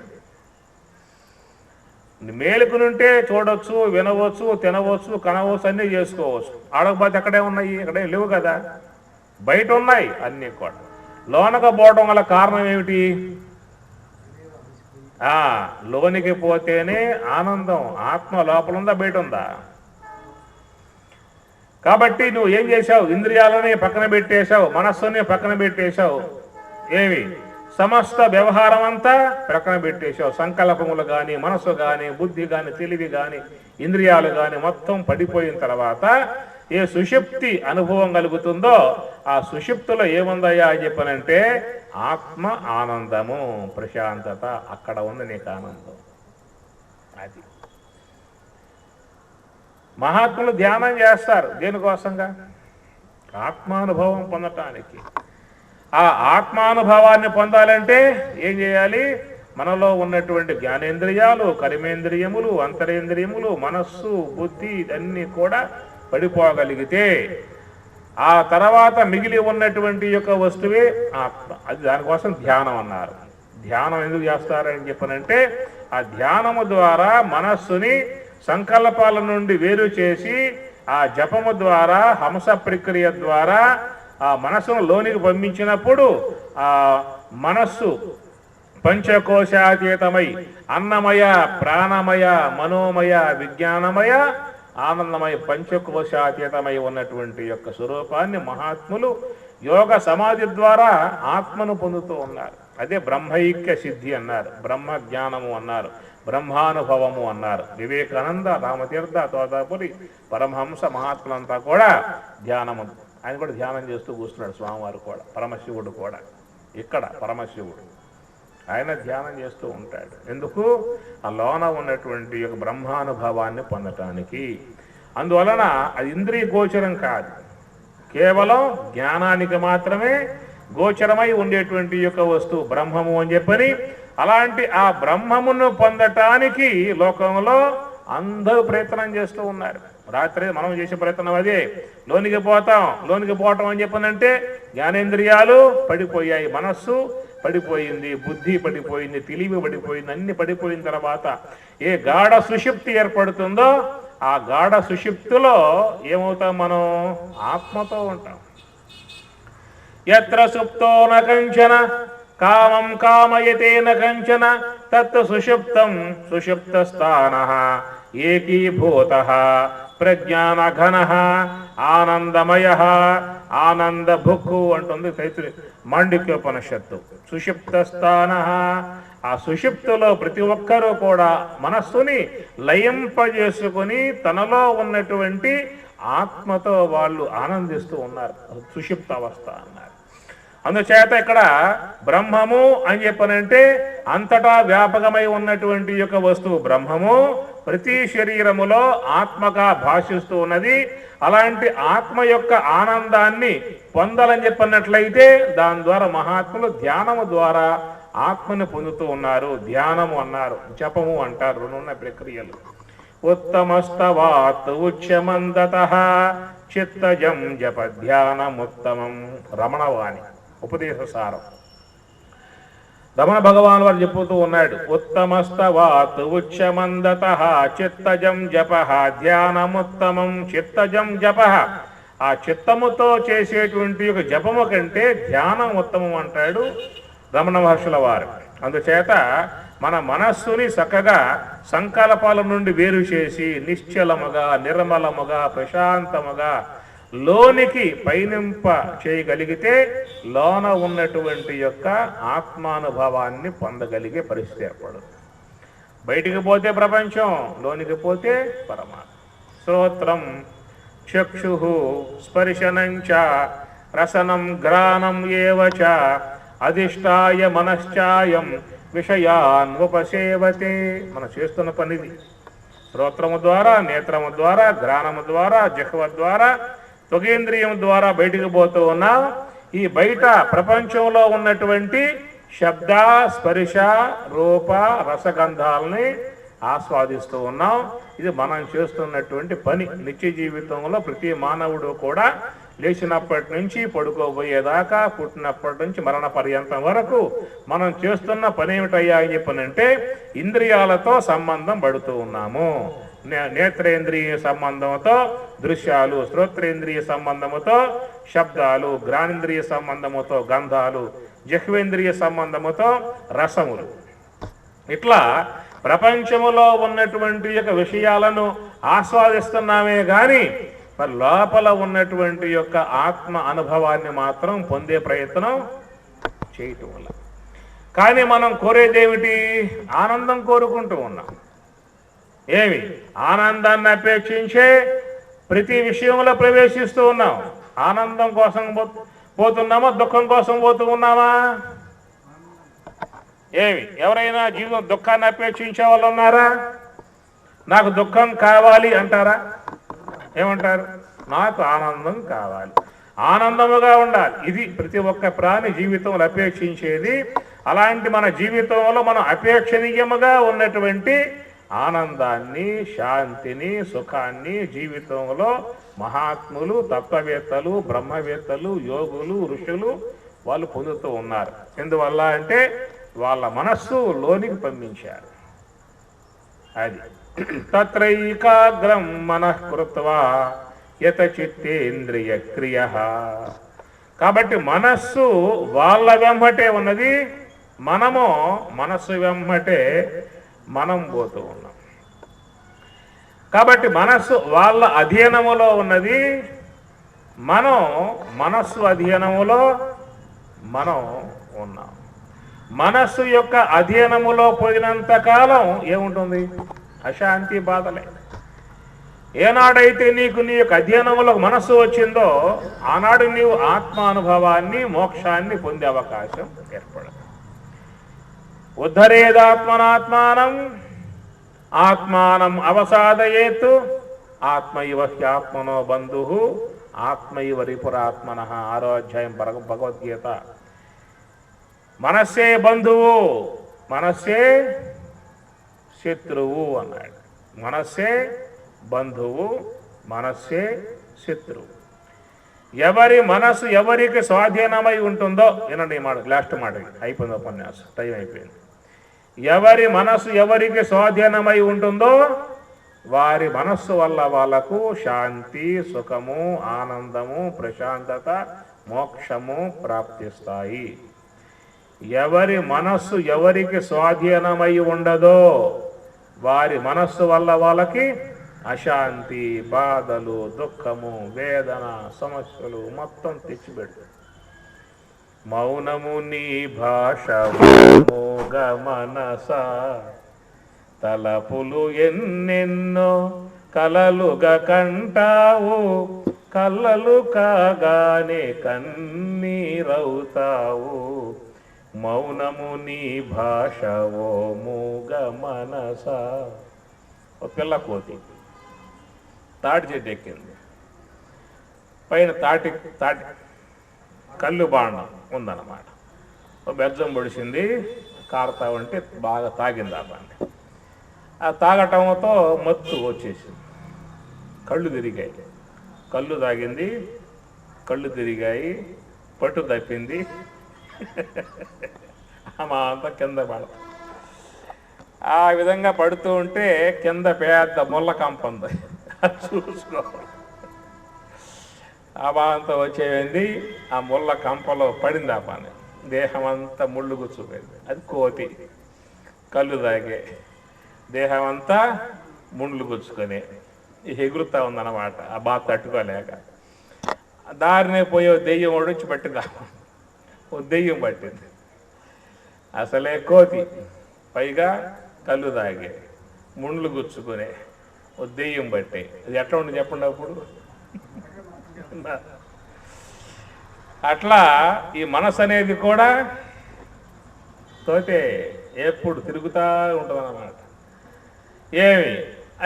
మేలుకునుంటే చూడవచ్చు, వినవచ్చు, తినవచ్చు, కనవచ్చు, అన్నీ చేసుకోవచ్చు. ఆడకపోతే అక్కడే ఉన్నాయి, అక్కడే లేవు కదా, బయట ఉన్నాయి అన్నీ కూడా. లోనక పోవడం వల్ల కారణం ఏమిటి? లోనికి పోతేనే ఆనందం. ఆత్మ లోపల ఉందా, బయట ఉందా? కాబట్టి నువ్వు ఏం చేశావు? ఇంద్రియాలని పక్కన పెట్టేశావు, మనస్సుని పక్కన పెట్టేశావు. ఏమి? సమస్త వ్యవహారం అంతా ప్రక్కన పెట్టేశావు. సంకల్పములు కానీ, మనస్సు కానీ, బుద్ధి కానీ, తెలివి కానీ, ఇంద్రియాలు కానీ మొత్తం పడిపోయిన తర్వాత ఏ సుషుప్తి అనుభవం కలుగుతుందో ఆ సుషుప్తిలో ఏముందయ్యా అని చెప్పనంటే ఆత్మ ఆనందము, ప్రశాంతత. అక్కడ ఉంది నీకు ఆనందం. అది మహాత్ములు ధ్యానం చేస్తారు. దేనికోసంగా? ఆత్మానుభవం పొందటానికి. ఆ ఆత్మానుభవాన్ని పొందాలంటే ఏం చేయాలి? మనలో ఉన్నటువంటి జ్ఞానేంద్రియాలు, కర్మేంద్రియములు, అంతరేంద్రియములు, మనస్సు, బుద్ధి ఇదన్నీ కూడా పడిపోగలిగితే ఆ తర్వాత మిగిలి ఉన్నటువంటి యొక్క వస్తువే ఆత్మ. అది దానికోసం ధ్యానం అన్నారు. ధ్యానం ఎందుకు చేస్తారని చెప్పనంటే ఆ ధ్యానము ద్వారా మనస్సుని సంకల్పాల నుండి వేరు చేసి ఆ జపము ద్వారా, హంస ప్రక్రియ ద్వారా ఆ మనస్సును లోనికి పంపించినప్పుడు ఆ మనస్సు పంచకోశాతీతమై అన్నమయ, ప్రాణమయ, మనోమయ, విజ్ఞానమయ, ఆనందమయ, పంచకోశాతీతమై ఉన్నటువంటి యొక్క స్వరూపాన్ని మహాత్ములు యోగ సమాధి ద్వారా ఆత్మను పొందుతూ ఉన్నారు. అదే బ్రహ్మైక్య సిద్ధి అన్నారు, బ్రహ్మ జ్ఞానము అన్నారు, బ్రహ్మానుభవము అన్నారు. వివేకానంద, రామతీర్థ, తోతాపురి, పరమహంస మహాత్ములంతా కూడా ధ్యానము ఆయన కూడా ధ్యానం చేస్తూ కూర్చున్నాడు స్వామివారు కూడా, పరమశివుడు కూడా. ఇక్కడ పరమశివుడు ఆయన ధ్యానం చేస్తూ ఉంటాడు. ఎందుకు? ఆ లోన ఉన్నటువంటి యొక్క బ్రహ్మానుభవాన్ని పొందటానికి. అందువలన అది ఇంద్రియ గోచరం కాదు, కేవలం జ్ఞానానికి మాత్రమే గోచరమై ఉండేటువంటి యొక్క వస్తువు బ్రహ్మము అని చెప్పని. అలాంటి ఆ బ్రహ్మమును పొందటానికి లోకంలో అందరూ ప్రయత్నం చేస్తూ ఉన్నారు. రాత్రి మనం చేసే ప్రయత్నం అదే, లోనికి పోతాం. లోనికి పోవటం అని చెప్పనంటే జ్ఞానేంద్రియాలు పడిపోయాయి, మనస్సు పడిపోయింది, బుద్ధి పడిపోయింది, తెలివి పడిపోయింది, అన్ని పడిపోయిన తర్వాత ఏ గాఢ సుషుప్తి ఏర్పడుతుందో ఆ గాఢ సుషుప్తిలో ఏమవుతాం? మనం ఆత్మతో ఉంటాం. యత్ర సుప్తో న కంచన కామం కామయతే న కంచన తత్ సుషుప్తం సుషుప్తస్థానః ఏకీభూతః ప్రజ్ఞానఘనః ఆనందమయః ఆనందభుక్కు అంటుంది తైత్రి మాండిక్యోపనిషత్తు. సుషుప్తస్థానః, ఆ సుషుప్తిలో ప్రతి ఒక్కరూ కూడా మనస్సుని లయింపజేసుకుని తనలో ఉన్నటువంటి ఆత్మతో వాళ్ళు ఆనందిస్తూ ఉన్నారు. సుషుప్త అవస్థ అన్నారు. అందుచేత ఇక్కడ బ్రహ్మము అని చెప్పనంటే అంతటా వ్యాపకమై ఉన్నటువంటి యొక్క వస్తువు బ్రహ్మము ప్రతి శరీరములో ఆత్మగా భాషిస్తూ ఉన్నది. అలాంటి ఆత్మ యొక్క ఆనందాన్ని పొందాలని చెప్పినట్లయితే దాని ద్వారా మహాత్ములు ధ్యానము ద్వారా ఆత్మను పొందుతూ ఉన్నారు. ధ్యానము అన్నారు, జపము అంటారు, రెండున్న ప్రక్రియలు. ఉత్తమస్తవాత్ ఉచ్యమందతః చిత్తజం జప ధ్యానముత్తమం. రమణవాణి ఉపదేశ సారం. రమణ భగవాన్ వారు చెప్పుతూ ఉన్నాడు, ఉత్తమస్తవాత్ ఉచ్యమందతః చిత్తజం జప ధ్యానముత్తమం. చిత్తజం జప, ఆ చిత్తముతో చేసేటువంటి ఒక జపము కంటే ధ్యానం ఉత్తమం అంటాడు రమణ మహర్షుల వారు. అందుచేత మన మనస్సుని చక్కగా సంకల్పాల నుండి వేరు చేసి నిశ్చలముగా, నిర్మలముగా, ప్రశాంతముగా లోనికి పయనింప చేయగలిగితే లోన ఉన్నటువంటి యొక్క ఆత్మానుభవాన్ని పొందగలిగే పరిస్థితి ఏర్పడదు. బయటికి పోతే ప్రపంచం, లోనికి పోతే పరమాత్మ. శ్రోత్రం చక్షు స్పర్శనంచ రసనం గ్రానం ఏవచ అధిష్టాయ మనశ్చాయం విషయాన్ ఉపసేవతే. మనం చేస్తున్న పనిది శ్రోత్రము ద్వారా, నేత్రము ద్వారా, గ్రానము ద్వారా, జిహ్వ ద్వారా, త్వగేంద్రియం ద్వారా బయటికి పోతూ ఉన్నాం. ఈ బయట ప్రపంచంలో ఉన్నటువంటి శబ్ద, స్పర్శ, రూప, రసగంధాలని ఆస్వాదిస్తూ ఉన్నాం. ఇది మనం చేస్తున్నటువంటి పని. నిత్య జీవితంలో ప్రతి మానవుడు కూడా లేచినప్పటి నుంచి పడుకోబోయేదాకా, పుట్టినప్పటి నుంచి మరణ పర్యంతం వరకు మనం చేస్తున్న పని ఏమిటయ్యా అని చెప్పనంటే ఇంద్రియాలతో సంబంధం పడుతూ ఉన్నాము. నేత్రేంద్రియ సంబంధంతో దృశ్యాలు, శ్రోత్రేంద్రియ సంబంధముతో శబ్దాలు, గ్రానేంద్రియ సంబంధముతో గంధాలు, జిహ్వేంద్రియ సంబంధముతో రసములు. ఇట్లా ప్రపంచములో ఉన్నటువంటి యొక్క విషయాలను ఆస్వాదిస్తున్నామే కానీ మరి లోపల ఉన్నటువంటి యొక్క ఆత్మ అనుభవాన్ని మాత్రం పొందే ప్రయత్నం చేయటం వల్ల. కానీ మనం కోరేదేమిటి? ఆనందం కోరుకుంటూ ఉన్నాం. ఏమి? ఆనందాన్ని అపేక్షించే ప్రతి విషయంలో ప్రవేశిస్తూ ఉన్నాం. ఆనందం కోసం పోతున్నామా, దుఃఖం కోసం పోతూ ఉన్నామా? ఏమి? ఎవరైనా జీవితం దుఃఖాన్ని అపేక్షించే వాళ్ళు ఉన్నారా? నాకు దుఃఖం కావాలి అంటారా? ఏమంటారు? నాకు ఆనందం కావాలి, ఆనందముగా ఉండాలి. ఇది ప్రతి ఒక్క ప్రాణి జీవితంలో అపేక్షించేది. అలాంటి మన జీవితంలో మనం అపేక్షణీయముగా ఉన్నటువంటి ఆనందాన్ని, శాంతిని, సుఖాన్ని జీవితంలో మహాత్ములు, తత్వవేత్తలు, బ్రహ్మవేత్తలు, యోగులు, ఋషులు వాళ్ళు పొందుతూ ఉన్నారు. ఎందువల్ల అంటే వాళ్ళ మనస్సు లోనికి పంపించారు. అది తత్రైకాగ్రం మనః కృత్వా యత చిత్తేంద్రియ క్రియ. కాబట్టి మనస్సు వాళ్ళ వెంబటే ఉన్నది, మనము మనస్సు వెంబటే మనం పోతూ ఉన్నాం. కాబట్టి మనస్సు వాళ్ళ అధీనములో ఉన్నది, మనం మనస్సు అధీనములో మనం ఉన్నాం. మనస్సు యొక్క అధీనములో పోయినంత కాలం ఏముంటుంది? అశాంతి, బాధలే. ఏనాడైతే నీకు నీ యొక్క అధ్యయనంలో మనస్సు వచ్చిందో ఆనాడు నీవు ఆత్మానుభవాన్ని మోక్షాన్ని పొందే అవకాశం ఏర్పడదు. ఉద్ధరేదాత్మనాత్మానం ఆత్మానం అవసాదయేత్ ఆత్మైవ హ్యాత్మనో బంధు ఆత్మైవ రిపురాత్మన. 6వ అధ్యాయం భగవద్గీత. మనస్సే బంధువు, మనస్సే శత్రువు అన్నాడు. మనస్సే బంధువు, మనస్సే శత్రువు. ఎవరి మనసు ఎవరికి స్వాధీనమై ఉంటుందో, వినండి ఈ మాట, లాస్ట్ మాట అయిపోయింది, ఉపన్యాసం టైం అయిపోయింది. ఎవరి మనసు ఎవరికి స్వాధీనమై ఉంటుందో వారి మనస్సు వల్ల వాళ్ళకు శాంతి, సుఖము, ఆనందము, ప్రశాంతత, మోక్షము ప్రాప్తిస్తాయి. ఎవరి మనస్సు ఎవరికి స్వాధీనమై ఉండదో వారి మనస్సు వల్ల వాళ్ళకి అశాంతి, బాధలు, దుఃఖము, వేదన, సమస్యలు మొత్తం తెచ్చిపెడుతుంది. మౌనము నీ భాష మోగ మనస, తలపులు ఎన్నెన్నో కలలుగా కంటావు, కళ్ళలు కాగానే కన్నీరవుతావు. మౌనము నీ భాష ఓ మూగ మనస. ఒక పిల్ల కోతి తాటి చెట్టు ఎక్కింది. పైన తాటి కళ్ళు బాండం ఉందన్నమాట. ఒక బెజ్జం పొడిచింది, కారుతా ఉంటే బాగా తాగింది ఆ బండి. ఆ తాగటంతో మత్తు వచ్చేసింది, కళ్ళు తిరిగాయి. కళ్ళు తాగింది, కళ్ళు తిరిగాయి, పట్టు తప్పింది, మా అంతా కింద పడతా. ఆ విధంగా పడుతూ ఉంటే కింద పెద్ద ముళ్ళ కంప ఉంది, చూసుకో. ఆ బాధంతో వచ్చేది, ఆ ముళ్ళ కంపలో పడింది. ఆ పని దేహం అంతా ముళ్ళు గుచ్చుపోయింది. అది కోతి. కళ్ళు తాగే దేహం అంతా ముళ్ళు గుచ్చుకొని ఎగురుతూ ఉందన్నమాట. ఆ బాధ తట్టుకోలేక దారినే పోయే దెయ్యం ఓడించి పట్టిందా. ఓ దెయ్యం పట్టింది. అసలే కోతి, పైగా కళ్ళు తాగే, ముండ్లు గుచ్చుకునే ఓ దెయ్యం పట్టే. అది ఎట్లా ఉండి చెప్పండి అప్పుడు. అట్లా ఈ మనసు అనేది కూడా తోటే ఎప్పుడు తిరుగుతూ ఉంటుందన్నమాట. ఏమి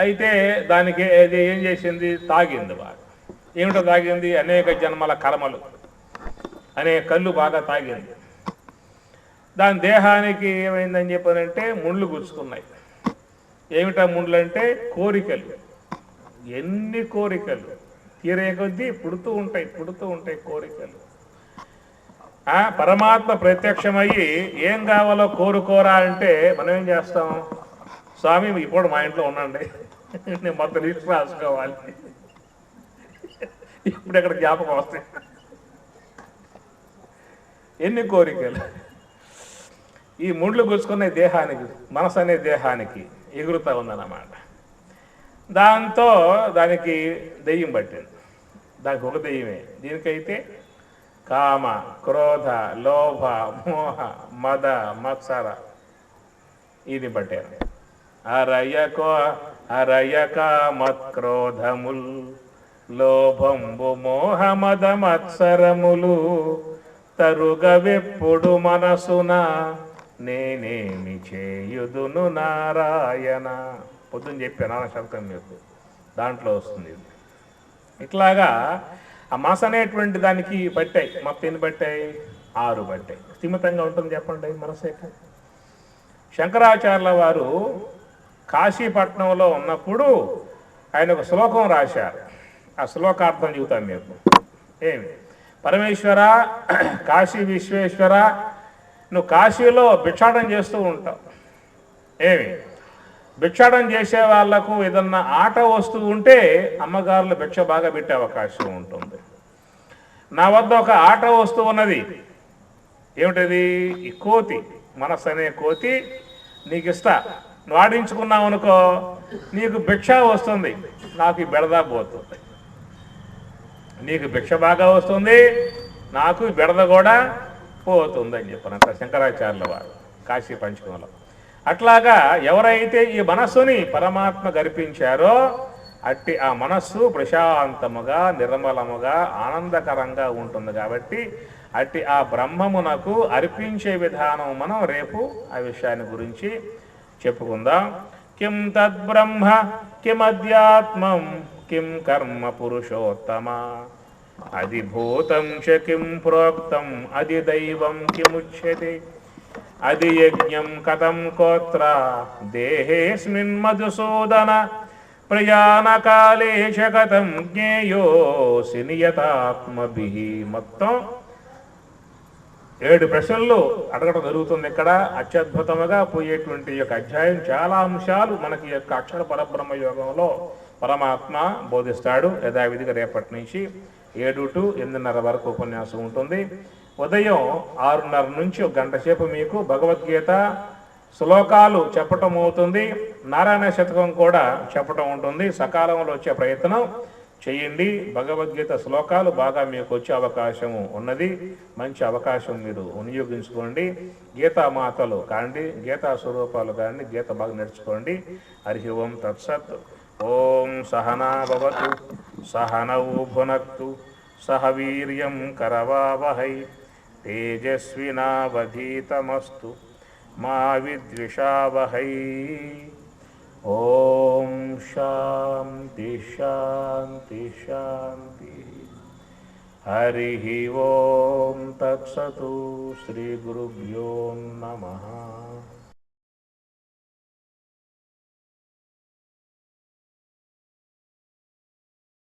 అయితే దానికి అది ఏం చేసింది, తాగింది బాగా. ఏమిటో తాగింది, అనేక జన్మల కర్మలు, అనేక కళ్ళు బాగా తాగింది. దాని దేహానికి ఏమైందని చెప్పానంటే ముండ్లు గుచ్చుకున్నాయి. ఏమిటా ముండ్లు అంటే కోరికలు. ఎన్ని కోరికలు తీరే కొద్దీ పుడుతూ ఉంటాయి కోరికలు. పరమాత్మ ప్రత్యక్షమయ్యి ఏం కావాలో కోరుకోరా అంటే మనం ఏం చేస్తాం, స్వామి ఇప్పుడు మా ఇంట్లో ఉండండి, నేను మొత్తం లిస్ట్ రాసుకోవాలి, ఇప్పుడు ఎక్కడ జ్ఞాపకం వస్తాయి. ఎన్ని కోరికలు. ఈ ముండ్లు గుచ్చుకునే దేహానికి, మనసు అనే దేహానికి ఎగురుతూ ఉందన్నమాట. దాంతో దానికి దెయ్యం పట్టింది. దానికి ఒక దెయ్యమే. దీనికైతే కామ, క్రోధ, లోభ, మోహ, మద, మత్సర ఇది పట్టారు. అరయక మత్క్రోధముల్ లోభంబు మోహ మద మత్సరములు తరుగవెప్పుడు మనసున నేనేమి చేయుదును నారాయణ. పొద్దున్న చెప్పాను నాన్న శబ్దం మీకు, దాంట్లో వస్తుంది. ఇట్లాగా ఆ మనసు అనేటువంటి దానికి పట్టాయి. మొత్తం ఎన్ని పట్టాయి? 6 పట్టాయి. స్థిమితంగా ఉంటుంది చెప్పండి మనసు. శంకరాచార్యుల వారు కాశీపట్నంలో ఉన్నప్పుడు ఆయన ఒక శ్లోకం రాశారు. ఆ శ్లోకార్థం చెబుతాను మీకు. ఏమి, పరమేశ్వర, కాశీ విశ్వేశ్వర, నువ్వు కాశీలో భిక్షాటం చేస్తూ ఉంటావు. ఏమి, భిక్షాటం చేసే వాళ్లకు ఏదన్నా ఆట వస్తువు ఉంటే అమ్మగారులు భిక్ష బాగా పెట్టే అవకాశం ఉంటుంది. నా వద్ద ఒక ఆట వస్తువు ఉన్నది. ఏమిటది? ఈ కోతి, మనస్సు అనే కోతి నీకు ఇస్తా, నువ్వు ఆడించుకున్నావు అనుకో, నీకు భిక్ష వస్తుంది, నాకు ఈ బెడద పోతుంది. నీకు భిక్ష బాగా వస్తుంది, నాకు బెడద కూడా పోతుంది అని చెప్పారంట శంకరాచార్యుల వారు కాశీ పంచకంలో. అట్లాగా ఎవరైతే ఈ మనస్సుని పరమాత్మ గర్పించారో అట్టి ఆ మనస్సు ప్రశాంతముగా నిర్మలముగా ఆనందకరంగా ఉంటుంది కాబట్టి అట్టి ఆ బ్రహ్మమునకు అర్పించే విధానం మనం రేపు ఆ విషయాన్ని గురించి చెప్పుకుందాం. కిం తద్బ్రహ్మ కిమధ్యాత్మం కిం కర్మ పురుషోత్తమ అధిభూతం చ కిం ప్రోక్తం అది దైవం కిముచ్యతే అది యజ్ఞం కథం కోత్ర దేహేస్మిన్ మధుసూదన ప్రయాణకాలే చ కథం జ్ఞేయోసి నియతాత్మభిః. మొత్తం 7 ప్రశ్నలు అడగడం జరుగుతుంది ఇక్కడ. అత్యద్భుతముగా పోయేటువంటి యొక్క అధ్యాయం చాలా అంశాలు మనకి యొక్క అక్షర పరబ్రహ్మ యోగంలో పరమాత్మ బోధిస్తాడు. యథావిధిగా రేపటి నుంచి 7 to 8:30 వరకు ఉపన్యాసం ఉంటుంది. ఉదయం 6:30 నుంచి 1 గంట సేపు మీకు భగవద్గీత శ్లోకాలు చెప్పటం అవుతుంది. నారాయణ శతకం కూడా చెప్పటం ఉంటుంది. సకాలంలో వచ్చే ప్రయత్నం చేయండి. భగవద్గీత శ్లోకాలు బాగా మీకు వచ్చే అవకాశం ఉన్నది. మంచి అవకాశం మీరు వినియోగించుకోండి. గీతామాతలు కాండి, గీతా స్వరూపాలు కాండి, గీత బాగా నేర్చుకోండి. హరి ఓం తత్సత్. ఓం సహనా భవతు సహనౌ భునక్తు సహ వీర్యం కరవావహై తేజస్వినావధీతమస్తు మా విద్విషావహై. ఓం శాంతి శాంతి శాంతి. హరి ఓం తత్సతు. శ్రీ గురుభ్యో నమః.